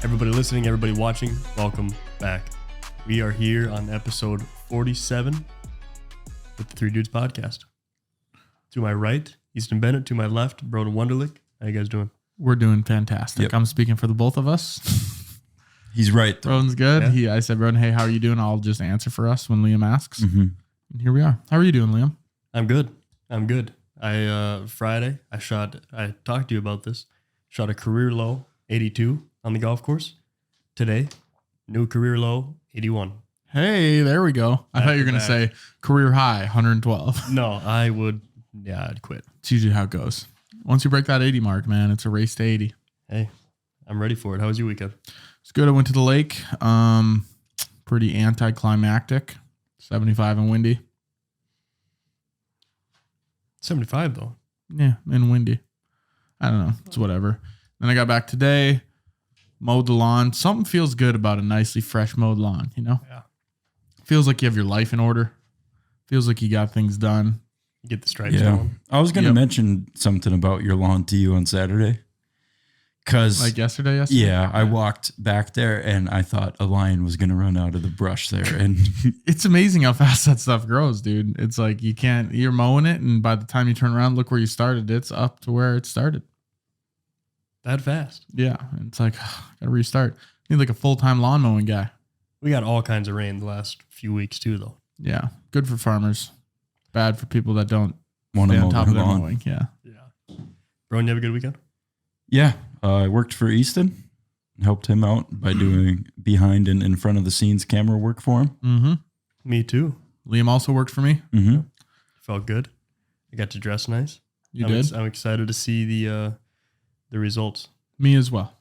Everybody listening, everybody watching, welcome back. We are here on episode 47 with the Three Dudes podcast. To my right, Easton Bennett. To my left, Broden Wunderlich. How you guys doing? We're doing fantastic. Yep. I'm speaking for the both of us. He's right. Broden's good. Yeah. I said, Broden, hey, how are you doing? I'll just answer for us when Liam asks. Mm-hmm. And here we are. How are you doing, Liam? I'm good. Friday, I talked to you about this, shot a career low 82 on the golf course. Today, new career low 81. Hey, there we go. I thought you were going to Back-to-back. say career high, 112. No, I'd quit. It's usually how it goes. Once you break that 80 mark, man, it's a race to 80. Hey, I'm ready for it. How was your weekend? It's good. I went to the lake. Pretty anticlimactic. 75 and windy. 75 though. Yeah, and windy. I don't know. It's whatever. Then I got back today, mowed the lawn. Something feels good about a nicely fresh mowed lawn, you know? Yeah. Feels like you have your life in order. Feels like you got things done. You get the stripes Yeah. going. I was going to Yep. mention something about your lawn to you on Saturday. Because, Like yesterday? yeah, I walked back there and I thought a lion was going to run out of the brush there. And It's amazing how fast that stuff grows, dude. It's like you're mowing it, and by the time you turn around, look where you started. It's up to where it started. That fast. Yeah. And it's like, gotta restart. Need like a full-time lawn mowing guy. We got all kinds of rain the last few weeks too, though. Yeah. Good for farmers. Bad for people that don't want stay to on mow top their of their lawn. mowing. Yeah. Yeah. Bro, you have a good weekend? Yeah, I worked for Easton. Helped him out by doing behind and in front of the scenes camera work for him. Mm-hmm. Me too. Liam also worked for me. Mm-hmm. Felt good. I got to dress nice. You I'm did? I'm excited to see the results. Me as well.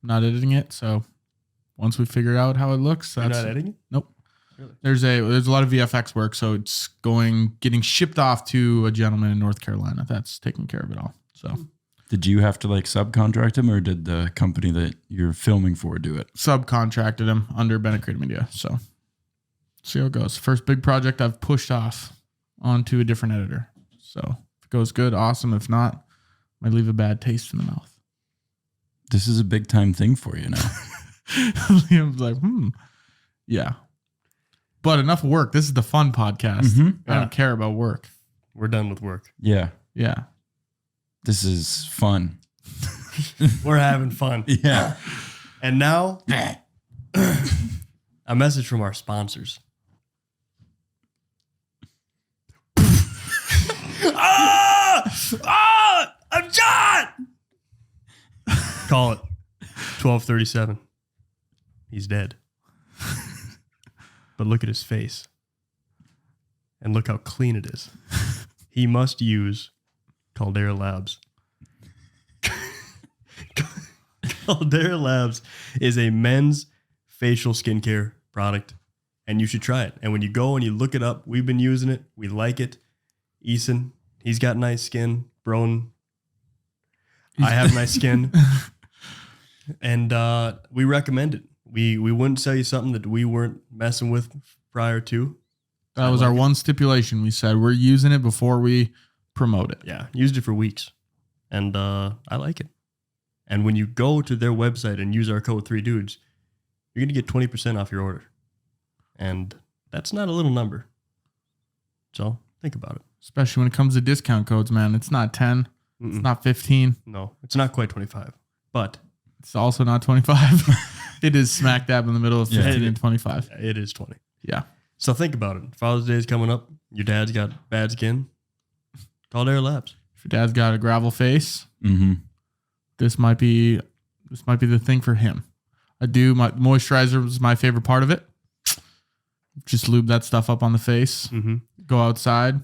Not editing it, so once we figure out how it looks, You're that's not editing it? nope. Really? There's a lot of VFX work, so it's getting shipped off to a gentleman in North Carolina that's taking care of it all. So Did you have to like subcontract him, or did the company that you're filming for do it? subcontracted him under Bennett Creative Media. So see how it goes. First big project I've pushed off onto a different editor. So if it goes good, awesome. If not, might leave a bad taste in the mouth. This is a big time thing for you now. Liam's like, yeah. But enough work. This is the fun podcast. Mhm. I don't care about work. We're done with work. Yeah, Yeah. this is fun. We're having fun. Yeah. And now, a message from our sponsors. I'm shot! Call it. 12:37. He's dead. But look at his face. And look how clean it is. He must use Caldera Labs. Caldera Labs is a men's facial skincare product, and you should try it. And when you go and you look it up, we've been using it. We like it. Easton, he's got nice skin. Broden, I have nice skin. And we recommend it. We wouldn't sell you something that we weren't messing with prior to. That was our one stipulation. We said we're using it before we promote it. Yeah, used it for weeks. And I like it. And when you go to their website and use our code 3dudes, you're going to get 20% off your order. And that's not a little number. So think about it. Especially when it comes to discount codes, man. It's not 10. It's Mm-mm. not 15. No, it's not quite 25. But It's also not 25. It is smack dab in the middle of 15 Yeah. and 25. it is 20. Yeah. So think about it. Father's Day is coming up. Your dad's got bad skin. Caldera Labs. If your dad's got a gravel face, Mm-hmm. this might be the thing for him. My moisturizer was my favorite part of it. Just lube that stuff up on the face. Mm-hmm. Go outside.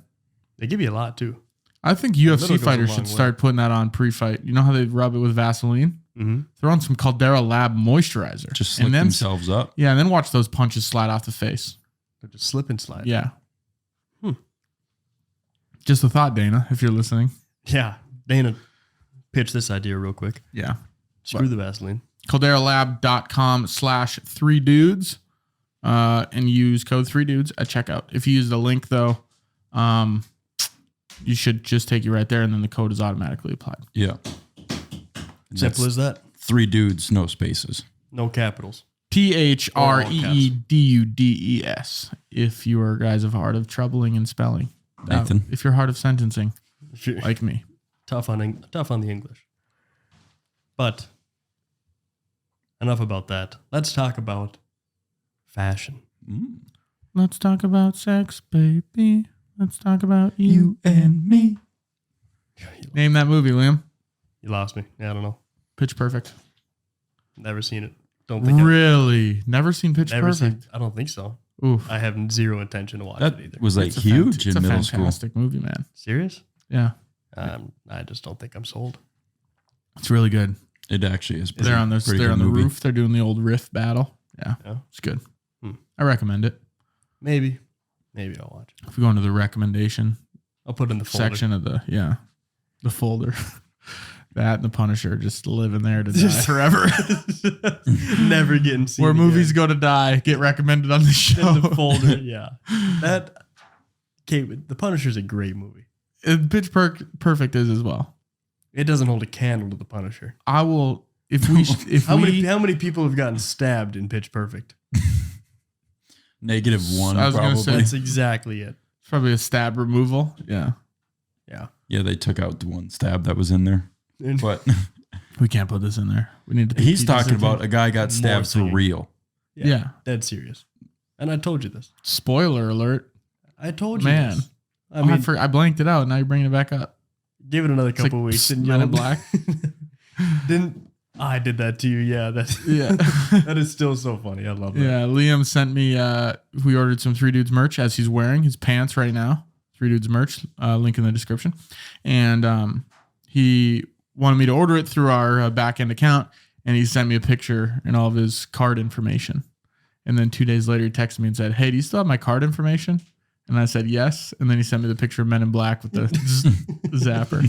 They give you a lot too. I think little UFC goes a fighters long should way. start putting that on pre-fight. You know how they rub it with Vaseline? Mm-hmm. Throw on some Caldera Lab moisturizer. Just slick and then, themselves up. yeah, and then watch those punches slide off the face. They're just slip and slide. Yeah. Hmm. Just a thought, Dana, if you're listening. Yeah. Dana, pitch this idea real quick. Yeah. Screw the Vaseline. CalderaLab.com/3dudes and use code 3dudes at checkout. If you use the link, though, you should just take you right there, and then the code is automatically applied. Yeah. Simple as that. 3 dudes, no spaces. No capitals. THREEDUDES. If you are guys of hard of troubling in spelling. Nathan. If you're hard of sentencing, like me. Tough on the English. But enough about that. Let's talk about fashion. Let's talk about sex, baby. Let's talk about you and me. Name that movie, Liam. You lost me. Yeah, I don't know. Pitch Perfect. Never seen it. Don't think Really? Never seen Pitch Perfect? I don't think so. Oof. I have zero intention to watch That it either. was like huge in middle It's a school. fantastic movie, man. Serious? Yeah. I just don't think I'm sold. It's really good. It actually is. Pretty, They're on pretty the good movie. roof. They're doing the old riff battle. Yeah. It's good. I recommend it. Maybe I'll watch it. If we go into the recommendation I'll put it in the folder. section of the folder. That and The Punisher just living there to die forever. Never getting seen. Where again. movies go to die get recommended on the show. In the folder. Yeah. The Punisher's a great movie. Pitch Perfect is as well. It doesn't hold a candle to The Punisher. I will if we How many people have gotten stabbed in Pitch Perfect? -1. I was gonna probably. say- That's exactly it. It's probably a stab removal. Yeah. Yeah. Yeah, they took out the one stab that was in there. But We can't put this in there. We need to he's keep talking this in about there. a guy got stabbed for singing. real. Yeah. Dead serious. And I told you this. Spoiler alert. I told you Man. this. I I mean, I blanked it out. Now you're bringing it back up. give it another It's couple like weeks. And Men in you'll- Black. I did that to you. Yeah. Yeah. That is still so funny. I love that. Yeah, Liam sent me. We ordered some 3 Dudes merch as he's wearing his pants right now. 3 Dudes merch, link in the description, and he wanted me to order it through our back end account, and he sent me a picture and all of his card information. And then 2 days later, he texted me and said, "Hey, do you still have my card information?" And I said yes. And then he sent me the picture of Men in Black with the zapper.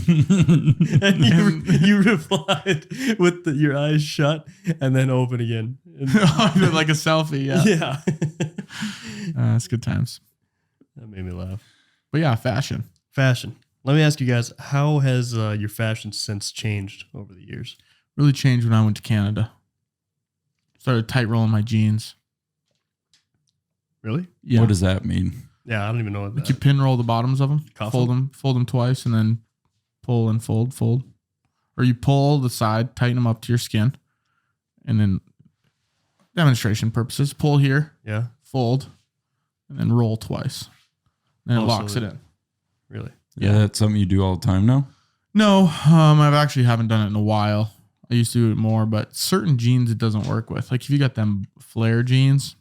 And you replied with your eyes shut and then open again. Like a selfie. Yeah, Yeah. it's good times. That made me laugh. But yeah, fashion. Fashion. Let me ask you guys, how has your fashion sense changed over the years? Really changed when I went to Canada. Started tight rolling my jeans. Really? Yeah. What does that mean? Yeah, I don't even know what Like you that. pin roll the bottoms of them, Cuff fold them twice, and then pull and fold. Or you pull the side, tighten them up to your skin, and then demonstration purposes, pull here, Yeah, fold, and then roll twice. Then it Oh, locks so it in. really. Yeah, that's something you do all the time now. No, I've actually haven't done it in a while. I used to do it more, but certain jeans it doesn't work with. Like if you got them flare jeans,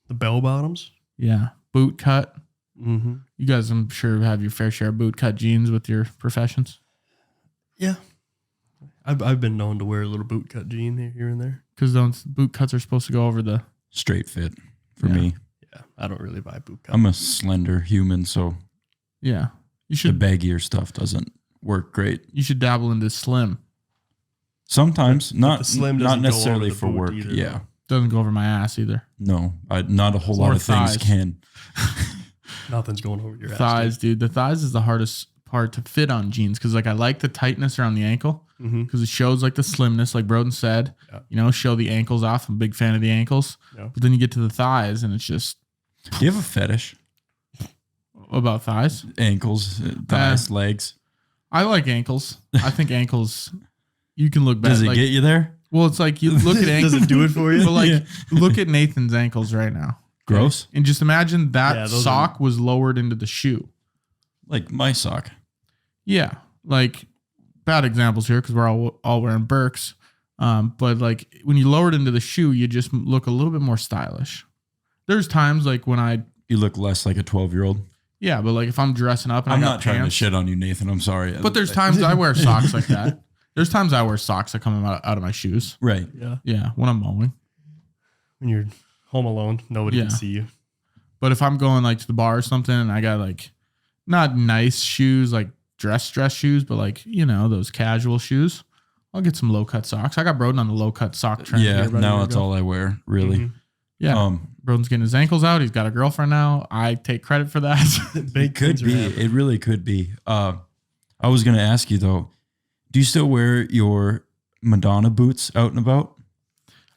The bell bottoms? yeah, boot cut. Mm-hmm. You guys, I'm sure, have your fair share of boot cut jeans with your professions. Yeah. I've been known to wear a little boot cut jean here and there. Because those boot cuts are supposed to go over the. Straight fit for Yeah. me. Yeah, I don't really buy boot cut. I'm a slender human, so Yeah, you the should baggier stuff doesn't work great. you should dabble into slim. Sometimes, But not the slim not doesn't go necessarily over the for boot work. either, Yeah, though. Doesn't go over my ass either. no, not a whole lot Or of things thighs. can. Nothing's going over your ass. Thighs, dude. The thighs is the hardest part to fit on jeans because like I like the tightness around the ankle Mm-hmm. because it shows like the slimness, like Broden said. Yeah. You know, show the ankles off. I'm a big fan of the ankles. Yeah. But then you get to the thighs and it's just Do you have a fetish? about thighs. Ankles, thighs, legs. I like ankles. I think ankles. You can look better. Does it like, get you there? well, it's like you look at ankles. Does it do it for you? But like, Yeah. look at Nathan's ankles right now. Gross. And just imagine that Yeah, those sock was lowered into the shoe. Like my sock. Yeah. Like bad examples here because we're all wearing Birks. But like when you lower it into the shoe, you just look a little bit more stylish. There's times like when You look less like a 12-year-old. but like if I'm dressing up and I'm I got not trying to pants, shit on you, Nathan. I'm sorry. but there's times I wear socks like that. There's times I wear socks that come out of my shoes. Right. Yeah. Yeah. When I'm mowing. When you're home alone, nobody Yeah. can see you. But if I'm going like to the bar or something and I got like not nice shoes, like dress shoes, but like, you know, those casual shoes, I'll get some low cut socks. I got Broden on the low cut sock trend. Yeah. here about a Now year that's ago. all I wear, really. Mhm. Yeah. Broden's getting his ankles out. He's got a girlfriend now. I take credit for that. Big It could things are be. happening. It really could be. I was going to ask you though, do you still wear your Madonna boots out and about?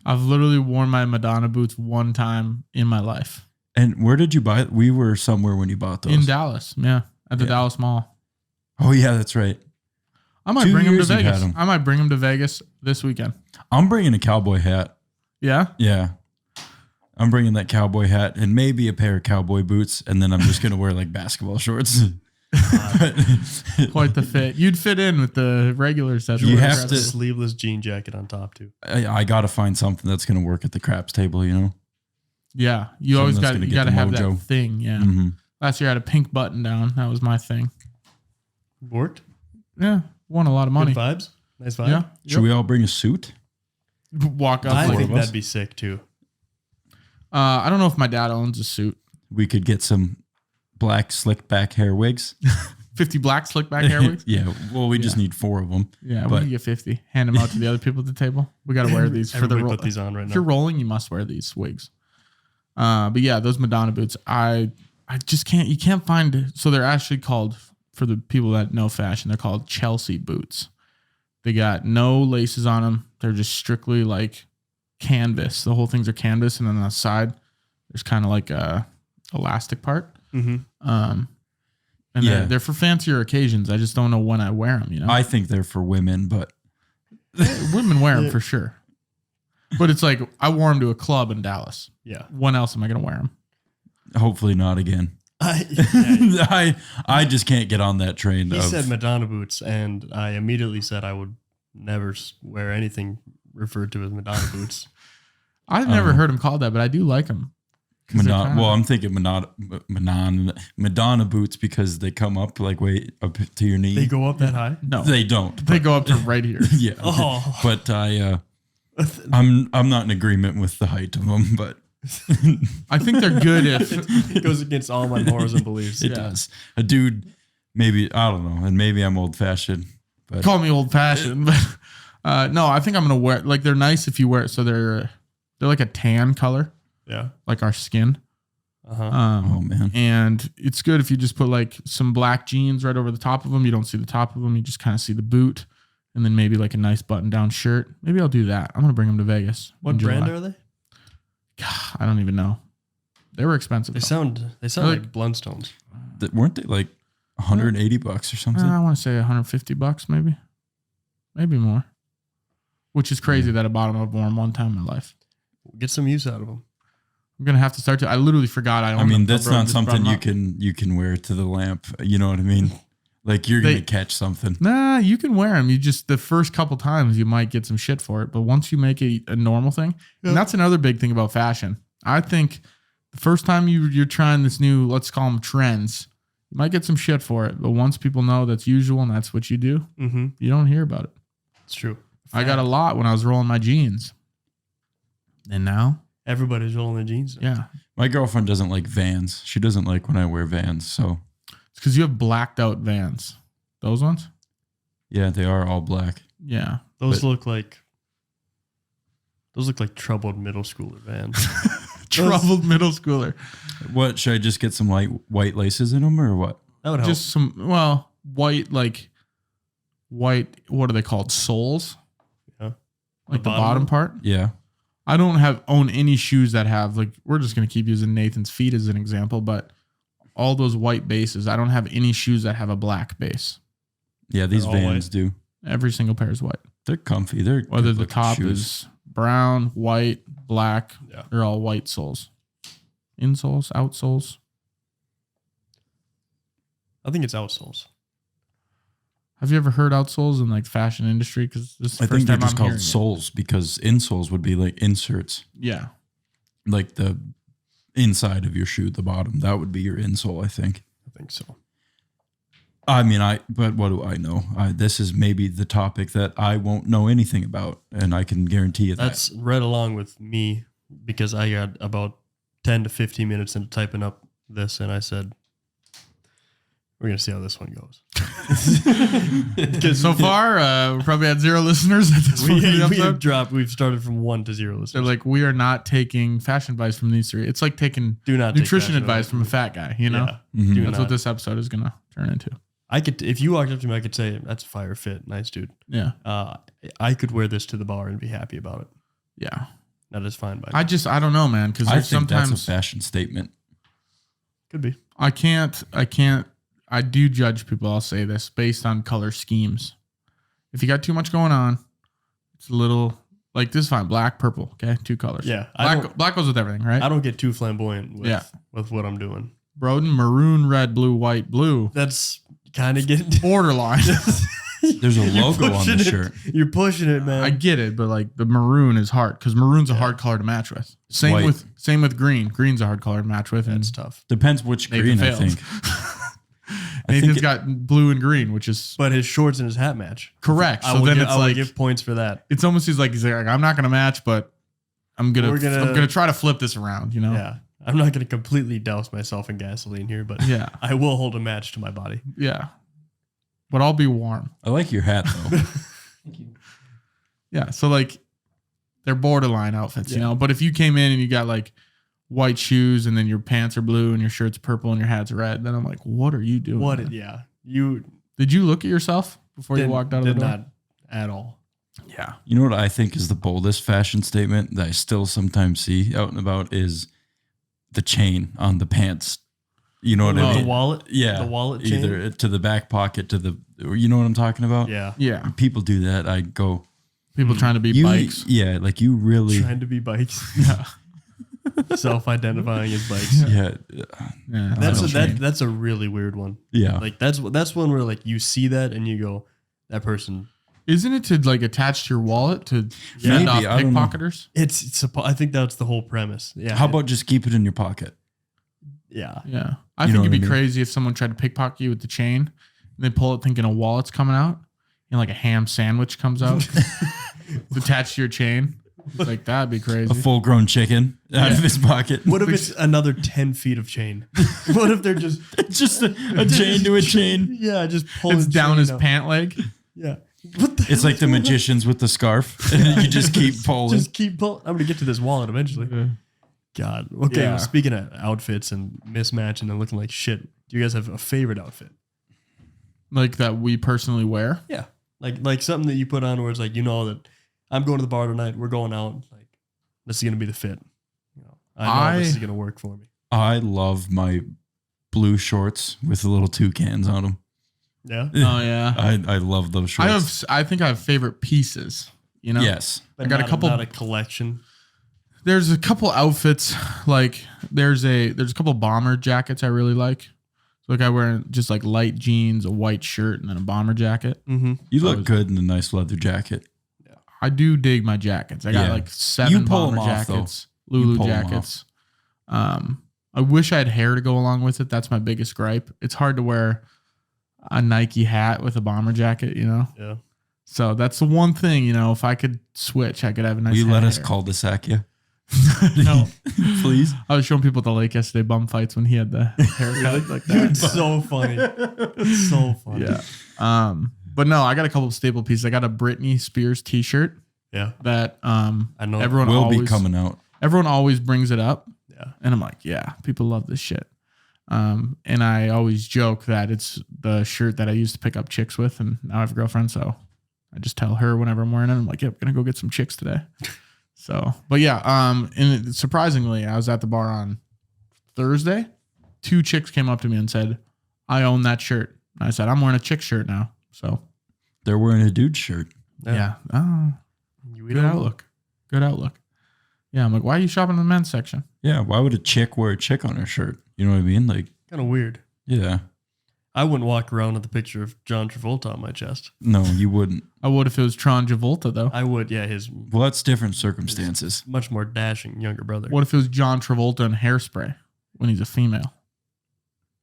I've literally worn my Madonna boots one time in my life. And where did you buy it? We were somewhere when you bought those. In Dallas, yeah, at the Dallas Mall. Oh yeah, that's right. I might 2 bring them to years you've had Vegas. 'em. I might bring them to Vegas this weekend. I'm bringing a cowboy hat. Yeah. Yeah. I'm bringing that cowboy hat and maybe a pair of cowboy boots, and then I'm just gonna wear like basketball shorts. Quite the fit. You'd fit in with the regular set. You have Just to- a sleeveless jean jacket on top too. I gotta find something that's gonna work at the craps table, you know. Yeah, you always Something that's got gonna you get got to the have mojo. that thing. Yeah. Mm-hmm. Last year I had a pink button down. That was my thing. Worked. Yeah, won a lot of money. Good vibes. Nice vibe. Yeah. Should we all bring a suit? Walk up. I Like, think of us? that'd be sick too. I don't know if my dad owns a suit. We could get some black slick back hair wigs. 50 black slick back hair wigs. Yeah. Well, we just need 4 of them. Yeah, we But- can get 50. Hand them out to the other people at the table. We got to wear these for the Everybody roll. put these on right If you're now. rolling, you must wear these wigs. But yeah, those Madonna boots, I just can't. You can't find. So they're actually called, for the people that know fashion, they're called Chelsea boots. They got no laces on them. They're just strictly like canvas. The whole things are canvas, and then on the side, there's kind of like a elastic part. Mm-hmm. And Yeah. they're for fancier occasions. I just don't know when I wear them. You know, I think they're for women, but women wear them for sure. But it's like I wore them to a club in Dallas. Yeah. When else am I going to wear them? hopefully not again. Yeah, I just can't get on that train. he of, said Madonna boots, and I immediately said I would never wear anything referred to as Madonna boots. I've never heard him called that, but I do like them. Madonna, well, I'm thinking Madonna boots because they come up like way up to your knee. They go up that high? No, They don't. they go up to right here. Yeah. Oh. But I'm not in agreement with the height of them, but I think they're good if It goes against all my morals and beliefs. it does. A dude, maybe, I don't know, and maybe I'm old fashioned, but call me old fashioned, but no, I think I'm gonna wear. Like they're nice if you wear it. So they're like a tan color, Yeah. like our skin. Uh-huh. oh man. And it's good if you just put like some black jeans right over the top of them. You don't see the top of them. You just kind of see the boot, and then maybe like a nice button-down shirt. Maybe I'll do that. I'm gonna bring them to Vegas. What in brand July. are they? I don't even know. They were expensive. They though. sound They're like Blundstones. Weren't they like $180 or something? I want to say $150, maybe more. Which is crazy that I bought them. I've worn one time in my life. Get some use out of them. I'm gonna have to start to. I literally forgot. I mean, that's not just brought something them you up. can wear to the lamp. You know what I mean? Like you're They- gonna catch something. Nah, you can wear them. You just the first couple times you might get some shit for it, but once you make it a normal thing, and that's another big thing about fashion. I think the first time you're trying this new, let's call them trends, you might get some shit for it, but once people know that's usual and that's what you do, Mm-hmm. you don't hear about it. It's true. I got a lot when I was rolling my jeans, and now, Everybody's rolling their jeans. yeah, My girlfriend doesn't like Vans. She doesn't like when I wear Vans. So it's because you have blacked out Vans. Those ones, yeah, they are all black. yeah. Those look like troubled middle schooler Vans. Troubled middle schooler. What should I just get some light white laces in them or what? That would help. Just some, well, white, what are they called? Soles? Yeah. Like The the bottom bottom one? part? Yeah. I don't own any shoes that have, like, we're just going to keep using Nathan's feet as an example, but all those white bases, I don't have any shoes that have a black base. Yeah, these They're all Vans white? do. Every single pair is white. They're comfy. They're Whether the good-looking top shoes. is brown, white, black, Yeah. they're all white soles. Insoles, outsoles. I think it's outsoles. Have you ever heard outsoles in like the fashion industry? Because this is the I first think they're time just I'm called hearing it. soles because insoles would be like inserts, Yeah. like the inside of your shoe, the bottom. That would be your insole, I think. I think so. I mean, but what do I know? This is maybe the topic that I won't know anything about, and I can guarantee you That's right along with me because I got about 10 to 15 minutes into typing up this, and I said, we're going to see how this one goes. Because so far, we probably had 0 listeners at this point in the episode. We've started from 1 to 0 listeners. They're like, we are not taking fashion advice from these 3. It's like taking do not take nutrition fashion advice from a fat guy, you know? Mhm. Do That's not. what this episode is going to turn into. I could, if you walked up to me, I could say, that's a fire fit. Nice dude. Yeah. I could wear this to the bar and be happy about it. Yeah. That is fine by me. I don't know, man. Because I think sometimes that's a fashion statement. Could be. I do judge people. I'll say this based on color schemes. If you got too much going on, it's a little like this is fine. Black, purple. Okay. 2 colors. Yeah. Black goes with everything, right? I don't get too flamboyant Yeah. with what I'm doing. Broden, maroon, red, blue, white, blue. That's kind of getting Borderline. There's a logo on the pushing shirt. You're pushing it, man. I get it, but like the maroon is hard because maroon's a hard color to match with. Same White. with green. Green's a hard color to match with. That's And tough. Depends which Nathan green, I fails. think. Nathan's got blue and green, which is But his shorts and his hat match. correct. I So will then give, it's I will like give points for that. it's almost he's like I'm not gonna match, but I'm gonna try to flip this around. You know? Yeah. I'm not going to completely douse myself in gasoline here, but Yeah. I will hold a match to my body. Yeah. But I'll be warm. I like your hat though. Yeah. So like they're borderline outfits, you Yeah. know. But if you came in and you got like white shoes and then your pants are blue and your shirt's purple and your hat's red, then I'm like, what are you doing? What? man? Yeah. You Did you look at yourself before you walked out of the did door? not at all. Yeah. You know what I think is the boldest fashion statement that I still sometimes see out and about is the chain on the pants. You know what I The mean? wallet? Yeah. The wallet chain? Either to the back pocket, to the, you know what I'm talking about? Yeah. Yeah. People do that. I go, People trying to be you, bikes. yeah, like you really, Trying to be bikes. Yeah. Self-identifying as bikes. yeah, Yeah. That's a really weird one. yeah. Like that's one where like you see that and you go, that person. Isn't it to like attach to your wallet to Yeah, fend off maybe. I don't know. pickpocketers? I think that's the whole premise. Yeah. How about just keep it in your pocket? Yeah. Yeah. I You think know it'd what be I mean? crazy if someone tried to pickpocket you with the chain and they pull it thinking a wallet's coming out and like a ham sandwich comes out it's attached to your chain. It's like that'd be A crazy. full-grown chicken out of his pocket. What if it's another 10 feet of chain? What if they're just just a chain to a chain? Yeah, just pulling It's down chain his out. pant leg. Yeah. What the It's hell like is the going on? magicians with the scarf, and then you just keep pulling. Just keep pulling. I'm gonna get to this wallet eventually. God. Okay. Yeah. Well, speaking of outfits and mismatching and looking like shit, do you guys have a favorite outfit? Like that we personally wear. Yeah. Like something that you put on where it's like, you know that I'm going to the bar tonight. We're going out. Like this is gonna be the fit. You know, I know this is gonna work for me. I love my blue shorts with the little toucans on them. Yeah. Oh yeah. I love those shorts. I think I have favorite pieces. You know? Yes. But I got a not couple- not a collection. There's a couple outfits like there's a couple bomber jackets I really like. So like I wear just like light jeans, a white shirt, and then a bomber jacket. Mm-hmm. You So look is- good in a nice leather jacket. I do dig my jackets. I got Yeah. like 7 You pull bomber 'em off, though. jackets, You Lulu pull 'em jackets. I wish I had hair to go along with it. That's my biggest gripe. It's hard to wear a Nike hat with a bomber jacket, you know? Yeah. So that's the one thing, you know, if I could switch, I could have a nice Will you head let of us hair. cul-de-sac you? No. Please? I was showing people at the lake yesterday bum fights when he had the haircut like that. Dude, so funny. So funny. Yeah. But no, I got a couple of staple pieces. I got a Britney Spears t-shirt Yeah. that I know. everyone Will always be coming out. everyone always brings it up. Yeah. And I'm like, yeah, people love this shit. And I always joke that it's the shirt that I used to pick up chicks with, and now I have a girlfriend, so I just tell her whenever I'm wearing it, I'm like, yeah, we're gonna go get some chicks today. So, but yeah, and surprisingly, I was at the bar on Thursday. 2 chicks came up to me and said, I own that shirt. And I said, I'm wearing a chick shirt now. So They're wearing a dude shirt. yeah. Oh, We good don't outlook. Good outlook. Yeah, I'm like, why are you shopping in the men's section? Yeah, why would a chick wear a chick on her shirt? You know what I mean? Like, Kind of weird. yeah. I wouldn't walk around with the picture of John Travolta on my chest. No, you wouldn't. I would if it was Tron Travolta, though. I would. Yeah. His Well, that's different circumstances. much more dashing younger brother. What if it was John Travolta in Hairspray when he's a female?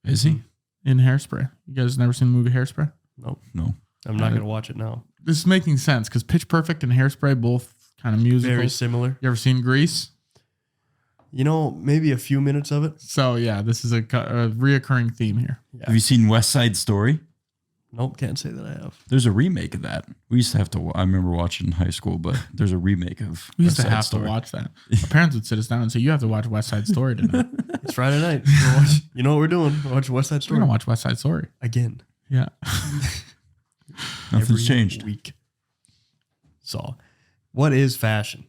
Is he? In Hairspray. You guys never seen the movie Hairspray? Nope. No. I'm not going to watch it now. This is making sense because Pitch Perfect and Hairspray both kind of musicals. Very similar. You ever seen Grease? You know, maybe a few minutes of it. So yeah, this is a reoccurring theme here. Have you seen West Side Story? Nope, can't say that I have. There's a remake of that. We used to have to. I remember watching in high school, but there's a remake of. We used West to Side have Story. to watch that. Our parents would sit us down and say, "You have to watch West Side Story tonight." It's Friday night. We're watch- you know what we're doing? We're watching West Side We're Story gonna watch West Side Story. again. Yeah. Nothing's changed. Week. So, what is fashion?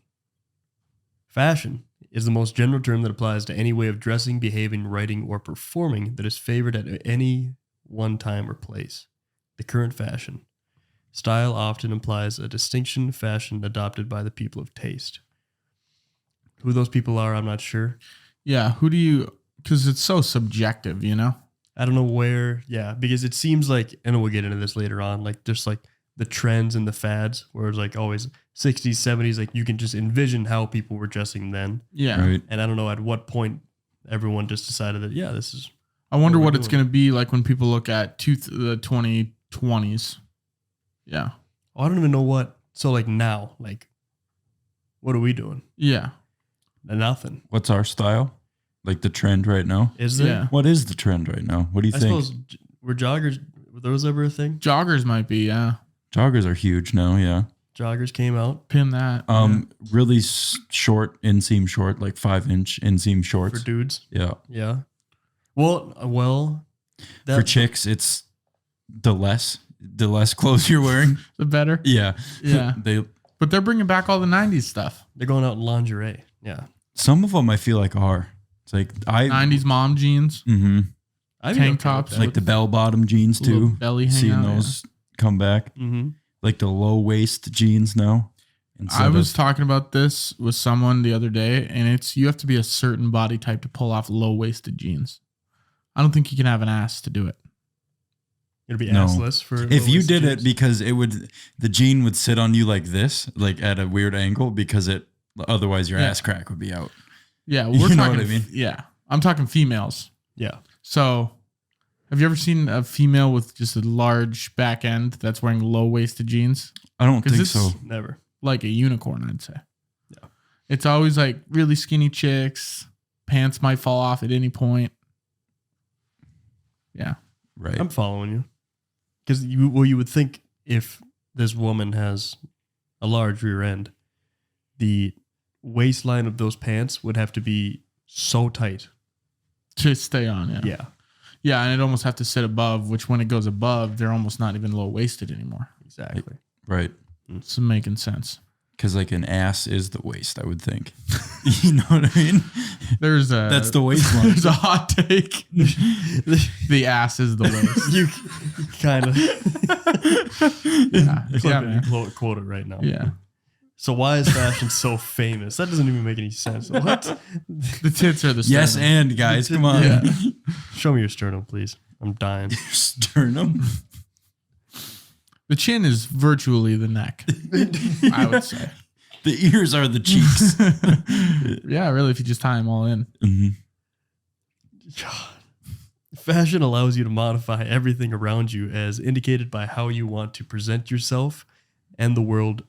Fashion is the most general term that applies to any way of dressing, behaving, writing, or performing that is favored at any one time or place. The current fashion. Style often implies a distinction fashion adopted by the people of taste. Who those people are, I'm not sure. Yeah. Who do you, because it's so subjective, you know? I don't know where, because it seems like, and we'll get into this later on, like just like the trends and the fads, where it's like always 60s, 70s, like you can just envision how people were dressing then. Yeah. Right. And I don't know at what point everyone just decided that, this is. I wonder what what we're it's doing. going to be like when people look at the 2020s. Yeah. I don't even know what. So like now, like, what are we doing? Yeah. Nothing. What's our style? Like the trend right now? Is there? Yeah. What is the trend right now? What do you I think? suppose were joggers, were those ever a thing? Joggers might be, yeah. Joggers are huge now, yeah. Joggers came out Pin that. Really short, inseam short, like 5-inch inseam shorts. for dudes. Yeah. Yeah. Well, For chicks, it's the less clothes you're wearing. The better. Yeah. Yeah. But they're bringing back all the 90s stuff. they're going out in lingerie. Yeah. Some of them I feel like are. It's like 90s mom jeans. Mm-hmm. I'd be Tank okay with tops. that. Like the bell bottom jeans Little too. belly Seeing hangout, those come back. Mm-hmm. Like the low waist jeans now. I was talking about this with someone the other day, and you have to be a certain body type to pull off low-waisted jeans. I don't think you can have an ass to do it. It'd be No. assless for if you low-waisted did it jeans. because the jean would sit on you like this, like at a weird angle, because otherwise your ass crack would be out. Yeah, we're You talking. know what I mean? Yeah, I'm talking females. Yeah. So, have you ever seen a female with just a large back end that's wearing low-waisted jeans? I don't 'Cause think it's- so. Never. Like a unicorn, I'd say. Yeah. It's always like really skinny chicks. Pants might fall off at any point. Yeah. Right. I'm following you. Because you would think if this woman has a large rear end, the waistline of those pants would have to be so tight. To stay on, yeah. Yeah. Yeah, and it almost have to sit above, which when it goes above, they're almost not even low-waisted anymore. Exactly. Right. It's making sense. Because like an ass is the waist, I would think. You know what I mean? That's the waistline. There's a hot take. The ass is the waist. You kind of Yeah, man. quote it right now. Yeah. So why is fashion so famous? That doesn't even make any sense. What? The tits are the sternum. Yes, and guys, come on. Yeah. Show me your sternum, please. I'm dying. Sternum. The chin is virtually the neck, I would say. The ears are the cheeks. Yeah, really, if you just tie them all in. Mm-hmm. Fashion allows you to modify everything around you as indicated by how you want to present yourself and the world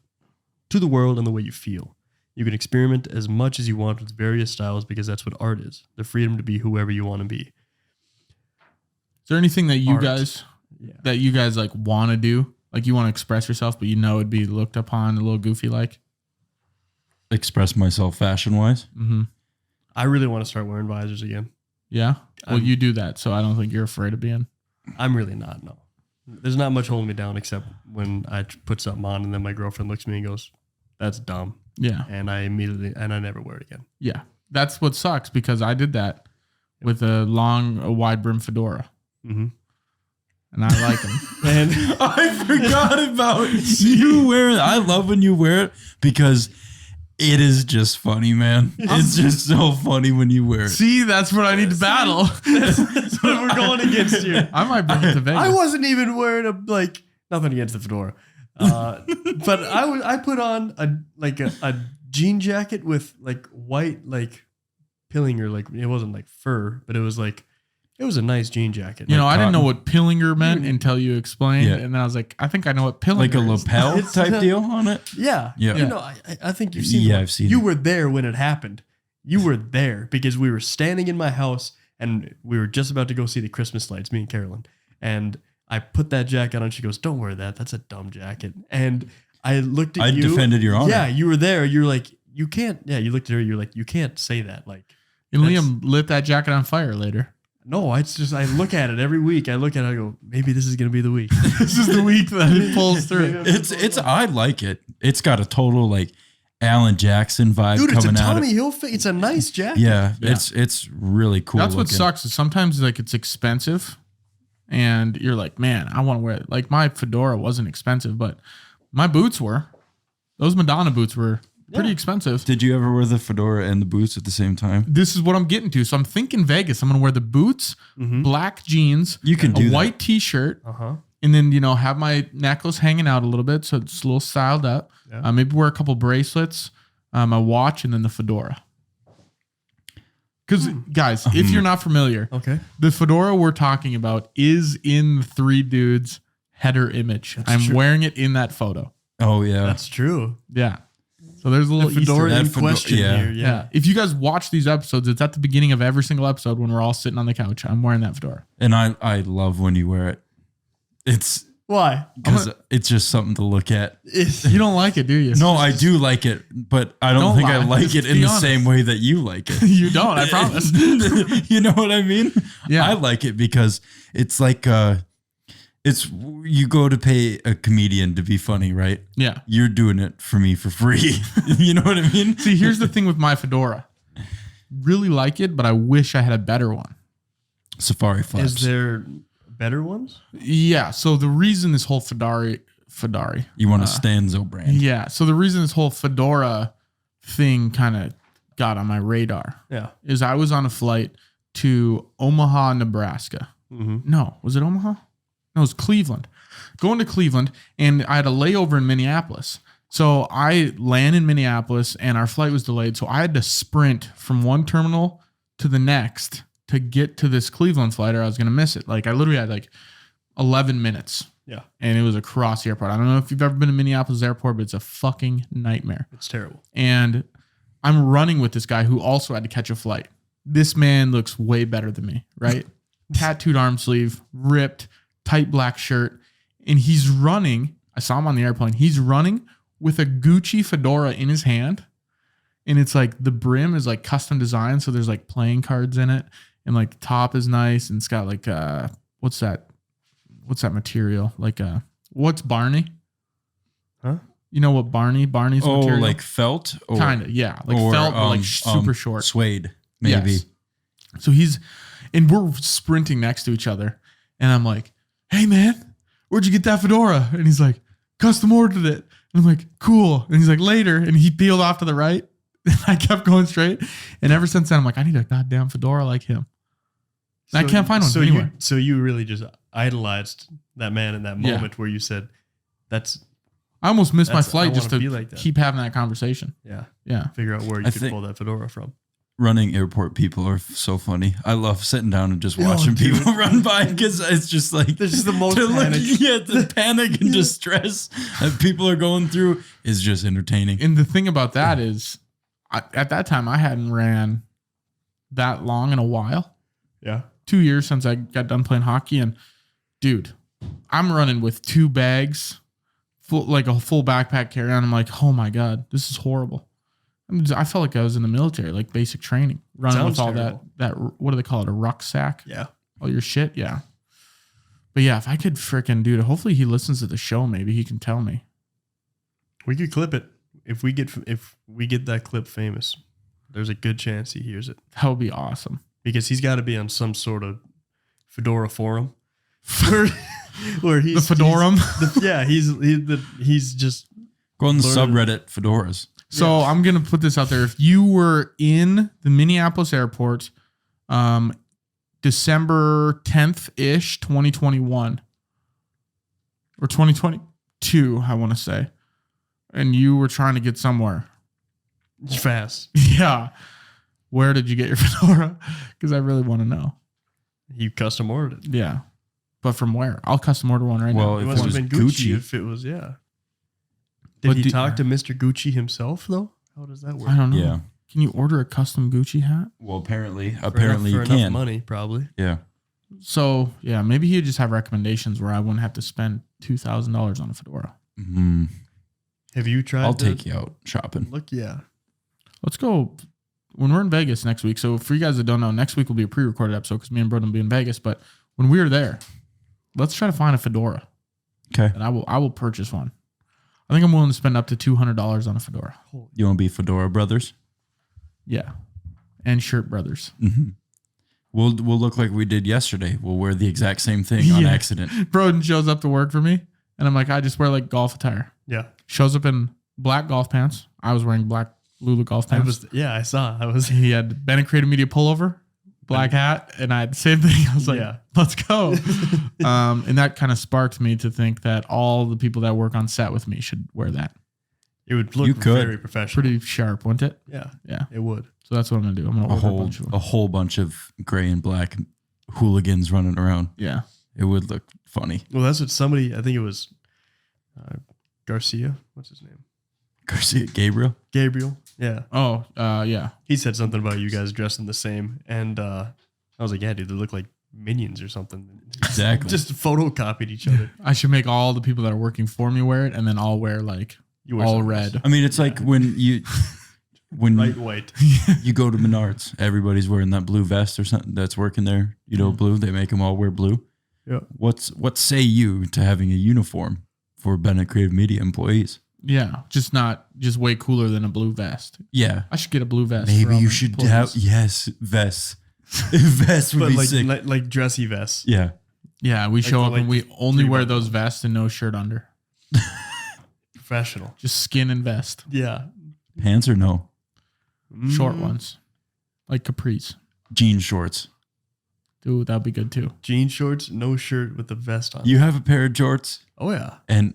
to the world and the way you feel. You can experiment as much as you want with various styles because that's what art is. The freedom to be whoever you want to be. Is there anything that you Art. guys Yeah. like want to do? Like you want to express yourself, but you know it'd be looked upon a little goofy like? Express myself fashion wise. Mm-hmm. I really want to start wearing visors again. Yeah? Well, I'm- you do that, so I don't think you're afraid of being. I'm really not, no. There's not much holding me down except when I put something on and then my girlfriend looks at me and goes, that's dumb. Yeah. And I never wear it again. Yeah. That's what sucks because I did that with a wide brim fedora. Mm-hmm. And I like them. And I forgot about you wearing it. I love when you wear it because it is just funny, man. It's just so funny when you wear it. See, that's what I need to battle. that's what we're going against you. I might bring it to Vegas. I wasn't even wearing nothing against the fedora. But I put on a jean jacket with like white pillinger, like it wasn't like fur, but it was a nice jean jacket. You know, I didn't know cotton. what pillinger meant until you explained, Yeah. and then I was like, I think I know what pillinger Like a is. lapel It's type not- deal on it. Yeah. Yeah. You know, I think you've seen Yeah, one. I've seen You it. were there when it happened. You were there because we were standing in my house and we were just about to go see the Christmas lights, me and Carolyn. And I put that jacket on and she goes, don't wear that. That's a dumb jacket. And I looked at I you. defended your honor. Yeah, you were there. You're like, you can't. Yeah, you looked at her. You're like, you can't say that. Like, And that's- Liam lit that jacket on fire later. No, it's just I look at it every week. I look at it, I go, maybe this is gonna be the week. This is the week that it pulls through. It's I like it. It's got a total like Alan Jackson vibe Dude, it's a coming out. Tommy Hilfiger. It's a nice jacket. Yeah, it's really cool. That's what looking. sucks is sometimes like it's expensive and you're like, man, I want to wear it. Like my fedora wasn't expensive, but my boots were. Those Madonna boots were pretty expensive. Did you ever wear the fedora and the boots at the same time? This is what I'm getting to. So I'm thinking Vegas. I'm going to wear the boots, black jeans, You can do a that. white t-shirt, and then, have my necklace hanging out a little bit so it's a little styled up. Yeah. Maybe wear a couple bracelets, my watch, and then the fedora. Because, guys, if you're not familiar, Okay. the fedora we're talking about is in the Three Dudes header image. I'm true. wearing it in that photo. Oh yeah, That's true. Yeah. So there's a little The fedora Easter egg. in question yeah. here. Yeah. Yeah. If you guys watch these episodes, it's at the beginning of every single episode when we're all sitting on the couch. I'm wearing that fedora. and I love when you wear it. It's Why? because it's just something to look at. You don't like it, do you? No, I do like it, but I don't Don't think I lie. like Just it in be the honest. same way that you like it. You don't, I promise. You know what I mean? Yeah. I like it because it's like it's you go to pay a comedian to be funny, right? Yeah. You're doing it for me for free. You know what I mean? See, here's the thing with my fedora. Really like it, but I wish I had a better one. Safari flaps. Is there better ones? Yeah. So the reason this whole You want a Stanzo brand? yeah. So the reason this whole fedora thing kind of got on my radar Yeah. is I was on a flight to Omaha, Nebraska. No, was it Omaha? No, it was Cleveland. Going to Cleveland, and I had a layover in Minneapolis. So I land in Minneapolis, and our flight was delayed. So I had to sprint from one terminal to the next to get to this Cleveland flight, or I was going to miss it. Like I literally had like 11 minutes, Yeah. and it was across the airport. I don't know if you've ever been to Minneapolis airport, but it's a fucking nightmare. It's terrible. And I'm running with this guy who also had to catch a flight. This man looks way better than me, right? Tattooed arm sleeve, ripped, tight black shirt. And he's running. I saw him on the airplane. He's running with a Gucci fedora in his hand. And it's like the brim is like custom designed. So there's like playing cards in it. And like the top is nice. And it's got like, what's that material? Like, what's Barney? Huh? You know what Barney's material? like felt? Or, Kind of, yeah. Like felt, but like super short. Suede, maybe. Yes. So and we're sprinting next to each other. And I'm like, hey man, where'd you get that fedora? And he's like, custom ordered it. And I'm like, cool. And he's like, later. And he peeled off to the right. And I kept going straight. And ever since then, I'm like, I need a goddamn fedora like him. And I can't find one anywhere. So you really just idolized that man in that moment where you said, I almost missed my That's- I flight just wanna to be like that. keep having that conversation. yeah, Yeah. figure out where you I could think- pull that fedora from. Running airport people are so funny. I love sitting down and just Oh, watching dude. people run by because it's just like This is the most to look- panic. yeah, the panic and distress that people are going through is just entertaining. And the thing about that is, at that time, I hadn't ran that long in a while. Yeah. 2 years since I got done playing hockey. And dude, I'm running with 2 bags, like a full backpack carry on. I'm like, oh my God, this is horrible. I felt like I was in the military, like basic training, running Sounds with all terrible. that, what do they call it? A rucksack? Yeah. All your shit. Yeah. But yeah, if I could frickin' dude, hopefully he listens to the show. Maybe he can tell me. We could clip it. If we get that clip famous, there's a good chance he hears it That would be awesome. because he's got to be on some sort of fedora forum where he's The fedorum. He's just Go on the Learn- subreddit fedoras. So Yes. I'm going to put this out there. If you were in the Minneapolis airport, December 10th-ish, 2021 or 2022, I want to say, and you were trying to get somewhere. fast. Yeah. Where did you get your fedora? Because I really want to know. He custom ordered it. Yeah. But from where? I'll custom order one right Well, now. It if must it have was been Gucci Gucci. if it was, yeah. Did But he do- talk to Mr. Gucci himself though? How does that work? I don't know. Yeah. Can you order a custom Gucci hat? Well, apparently For you enough can. money, probably. Yeah. So, yeah, maybe he'd just have recommendations where I wouldn't have to spend $2,000 on a fedora. Mhm. Have you tried? I'll to take you out shopping. Look, yeah. Let's go. when we're in Vegas next week, so for you guys that don't know, next week will be a pre-recorded episode because me and Broden will be in Vegas. But when we're there, let's try to find a fedora. Okay. And I will purchase one. I think I'm willing to spend up to $200 on a fedora. You want to be Fedora Brothers? Yeah. And Shirt Brothers. Mm-hmm. We'll look like we did yesterday. We'll wear the exact same thing on accident. Broden shows up to work for me, and I'm like, I just wear like golf attire. Yeah. Shows up in black golf pants. I was wearing black Lulu golf pants. I saw. He had Bennett Creative Media pullover, black hat, and I had the same thing. I was like, let's go. And that kind of sparked me to think that all the people that work on set with me should wear that. It would look very professional. Pretty sharp, wouldn't it? Yeah. Yeah. It would. So that's what I'm going to do. I'm going to order a bunch of them. A whole bunch of gray and black hooligans running around. Yeah. It would look funny. Well, that's what somebody, I think it was Garcia. What's his name? Garcia Gabriel. Yeah. Oh, yeah. He said something about you guys dressing the same. And I was like, yeah, dude, they look like minions or something. Exactly. Just photocopied each other. I should make all the people that are working for me wear it, and then I'll wear like all red. I mean, it's like when Right white. you go to Menards, everybody's wearing that blue vest or something that's working there. You know, blue. They make them all wear blue. Yeah. What say you to having a uniform for Bennett Creative Media employees? Yeah, just way cooler than a blue vest. Yeah. I should get a blue vest. Maybe you should have vests. Vests would But be like, sick. like dressy vests. Yeah. Yeah, we show up like and we only wear 3-button. those vests and no shirt under. Professional. Just skin and vest. Yeah. Pants or no? Short ones. Like capris. Jean shorts. Dude, that'd be good too. Jean shorts, no shirt with the vest on. You have a pair of jorts, Oh, yeah. and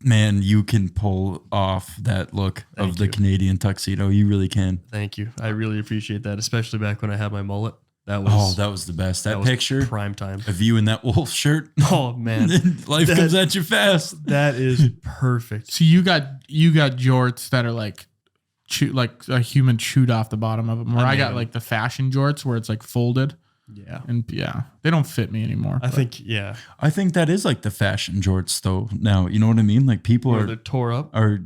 man, you can pull off that look Thank of the you. Canadian tuxedo. You really can. Thank you. I really appreciate that, especially back when I had my mullet. That was That was the best. That was picture prime time. of you in that wolf shirt. Oh, man. Life That- comes at you fast. That is perfect. So you got jorts that are like like a human chewed off the bottom of them. Where I got Man. like the fashion jorts where it's like folded. Yeah. And they don't fit me anymore. I think, yeah. I think that is like the fashion jorts though. Now, you know what I mean? Like people Or they're tore up. are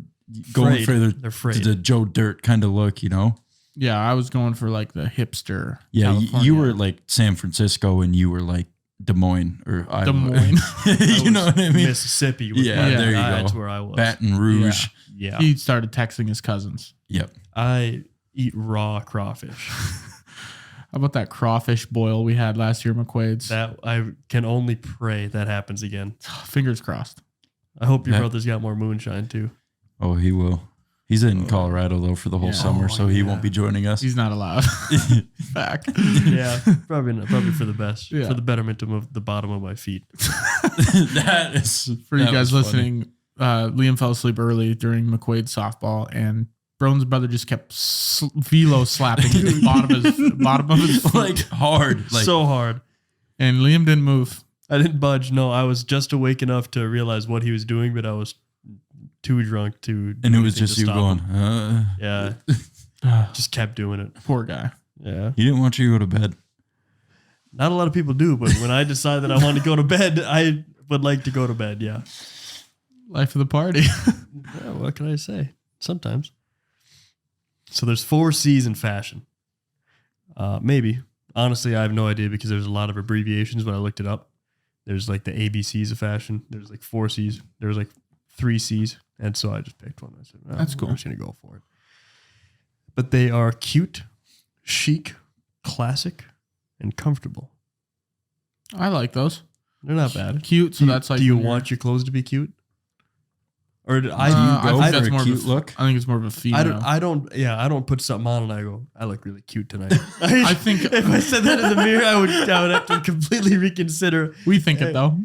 going Frayed. for They're frayed. the Joe Dirt kind of look, you know? Yeah, I was going for like the hipster. Yeah, California. you were like San Francisco and you were like Des Moines or Iowa. Des Moines. You know what I mean? Mississippi. Yeah, there you go. That's where I was. Baton Rouge. Yeah. He started texting his cousins. Yep. I eat raw crawfish. How about that crawfish boil we had last year, McQuaid's? That I can only pray that happens again. Fingers crossed. I hope your Yeah. brother's got more moonshine too. Oh, he will. He's in Colorado though for the whole summer, so he won't be joining us. He's not allowed. Back. Yeah, probably not, probably for the best, Yeah. for the betterment of the bottom of my feet. That is For you that guys was funny. listening, Liam fell asleep early during McQuaid's softball, and Broden's brother just kept velo slapping the bottom of his foot. like hard, like So hard. And Liam didn't move. I didn't budge. No, I was just awake enough to realize what he was doing, but I was too drunk to. do and it was anything just to you stop going. him. Yeah, just kept doing it. Poor guy. Yeah, He didn't want you to go to bed. not a lot of people do, but when I decide that I want to go to bed, I would like to go to bed. Yeah. Life of the party. Yeah, what can I say? Sometimes. So there's 4 C's in fashion. Maybe. Honestly, I have no idea because there's a lot of abbreviations when I looked it up. There's like the ABCs of fashion. There's like 4 C's. There's like 3 C's. And so I just picked one. I said, That's cool. I'm just going to go for it. But they are cute, chic, classic, and comfortable. I like those. They're not bad. Cute. So that's like. Do you when you're- want your clothes to be cute? Or do I go think for that's a more cute of a, look? I think it's more of a female. I don't put something on and I go, I look really cute tonight. I think- if I said that in the mirror, I would have to completely reconsider. We think it though.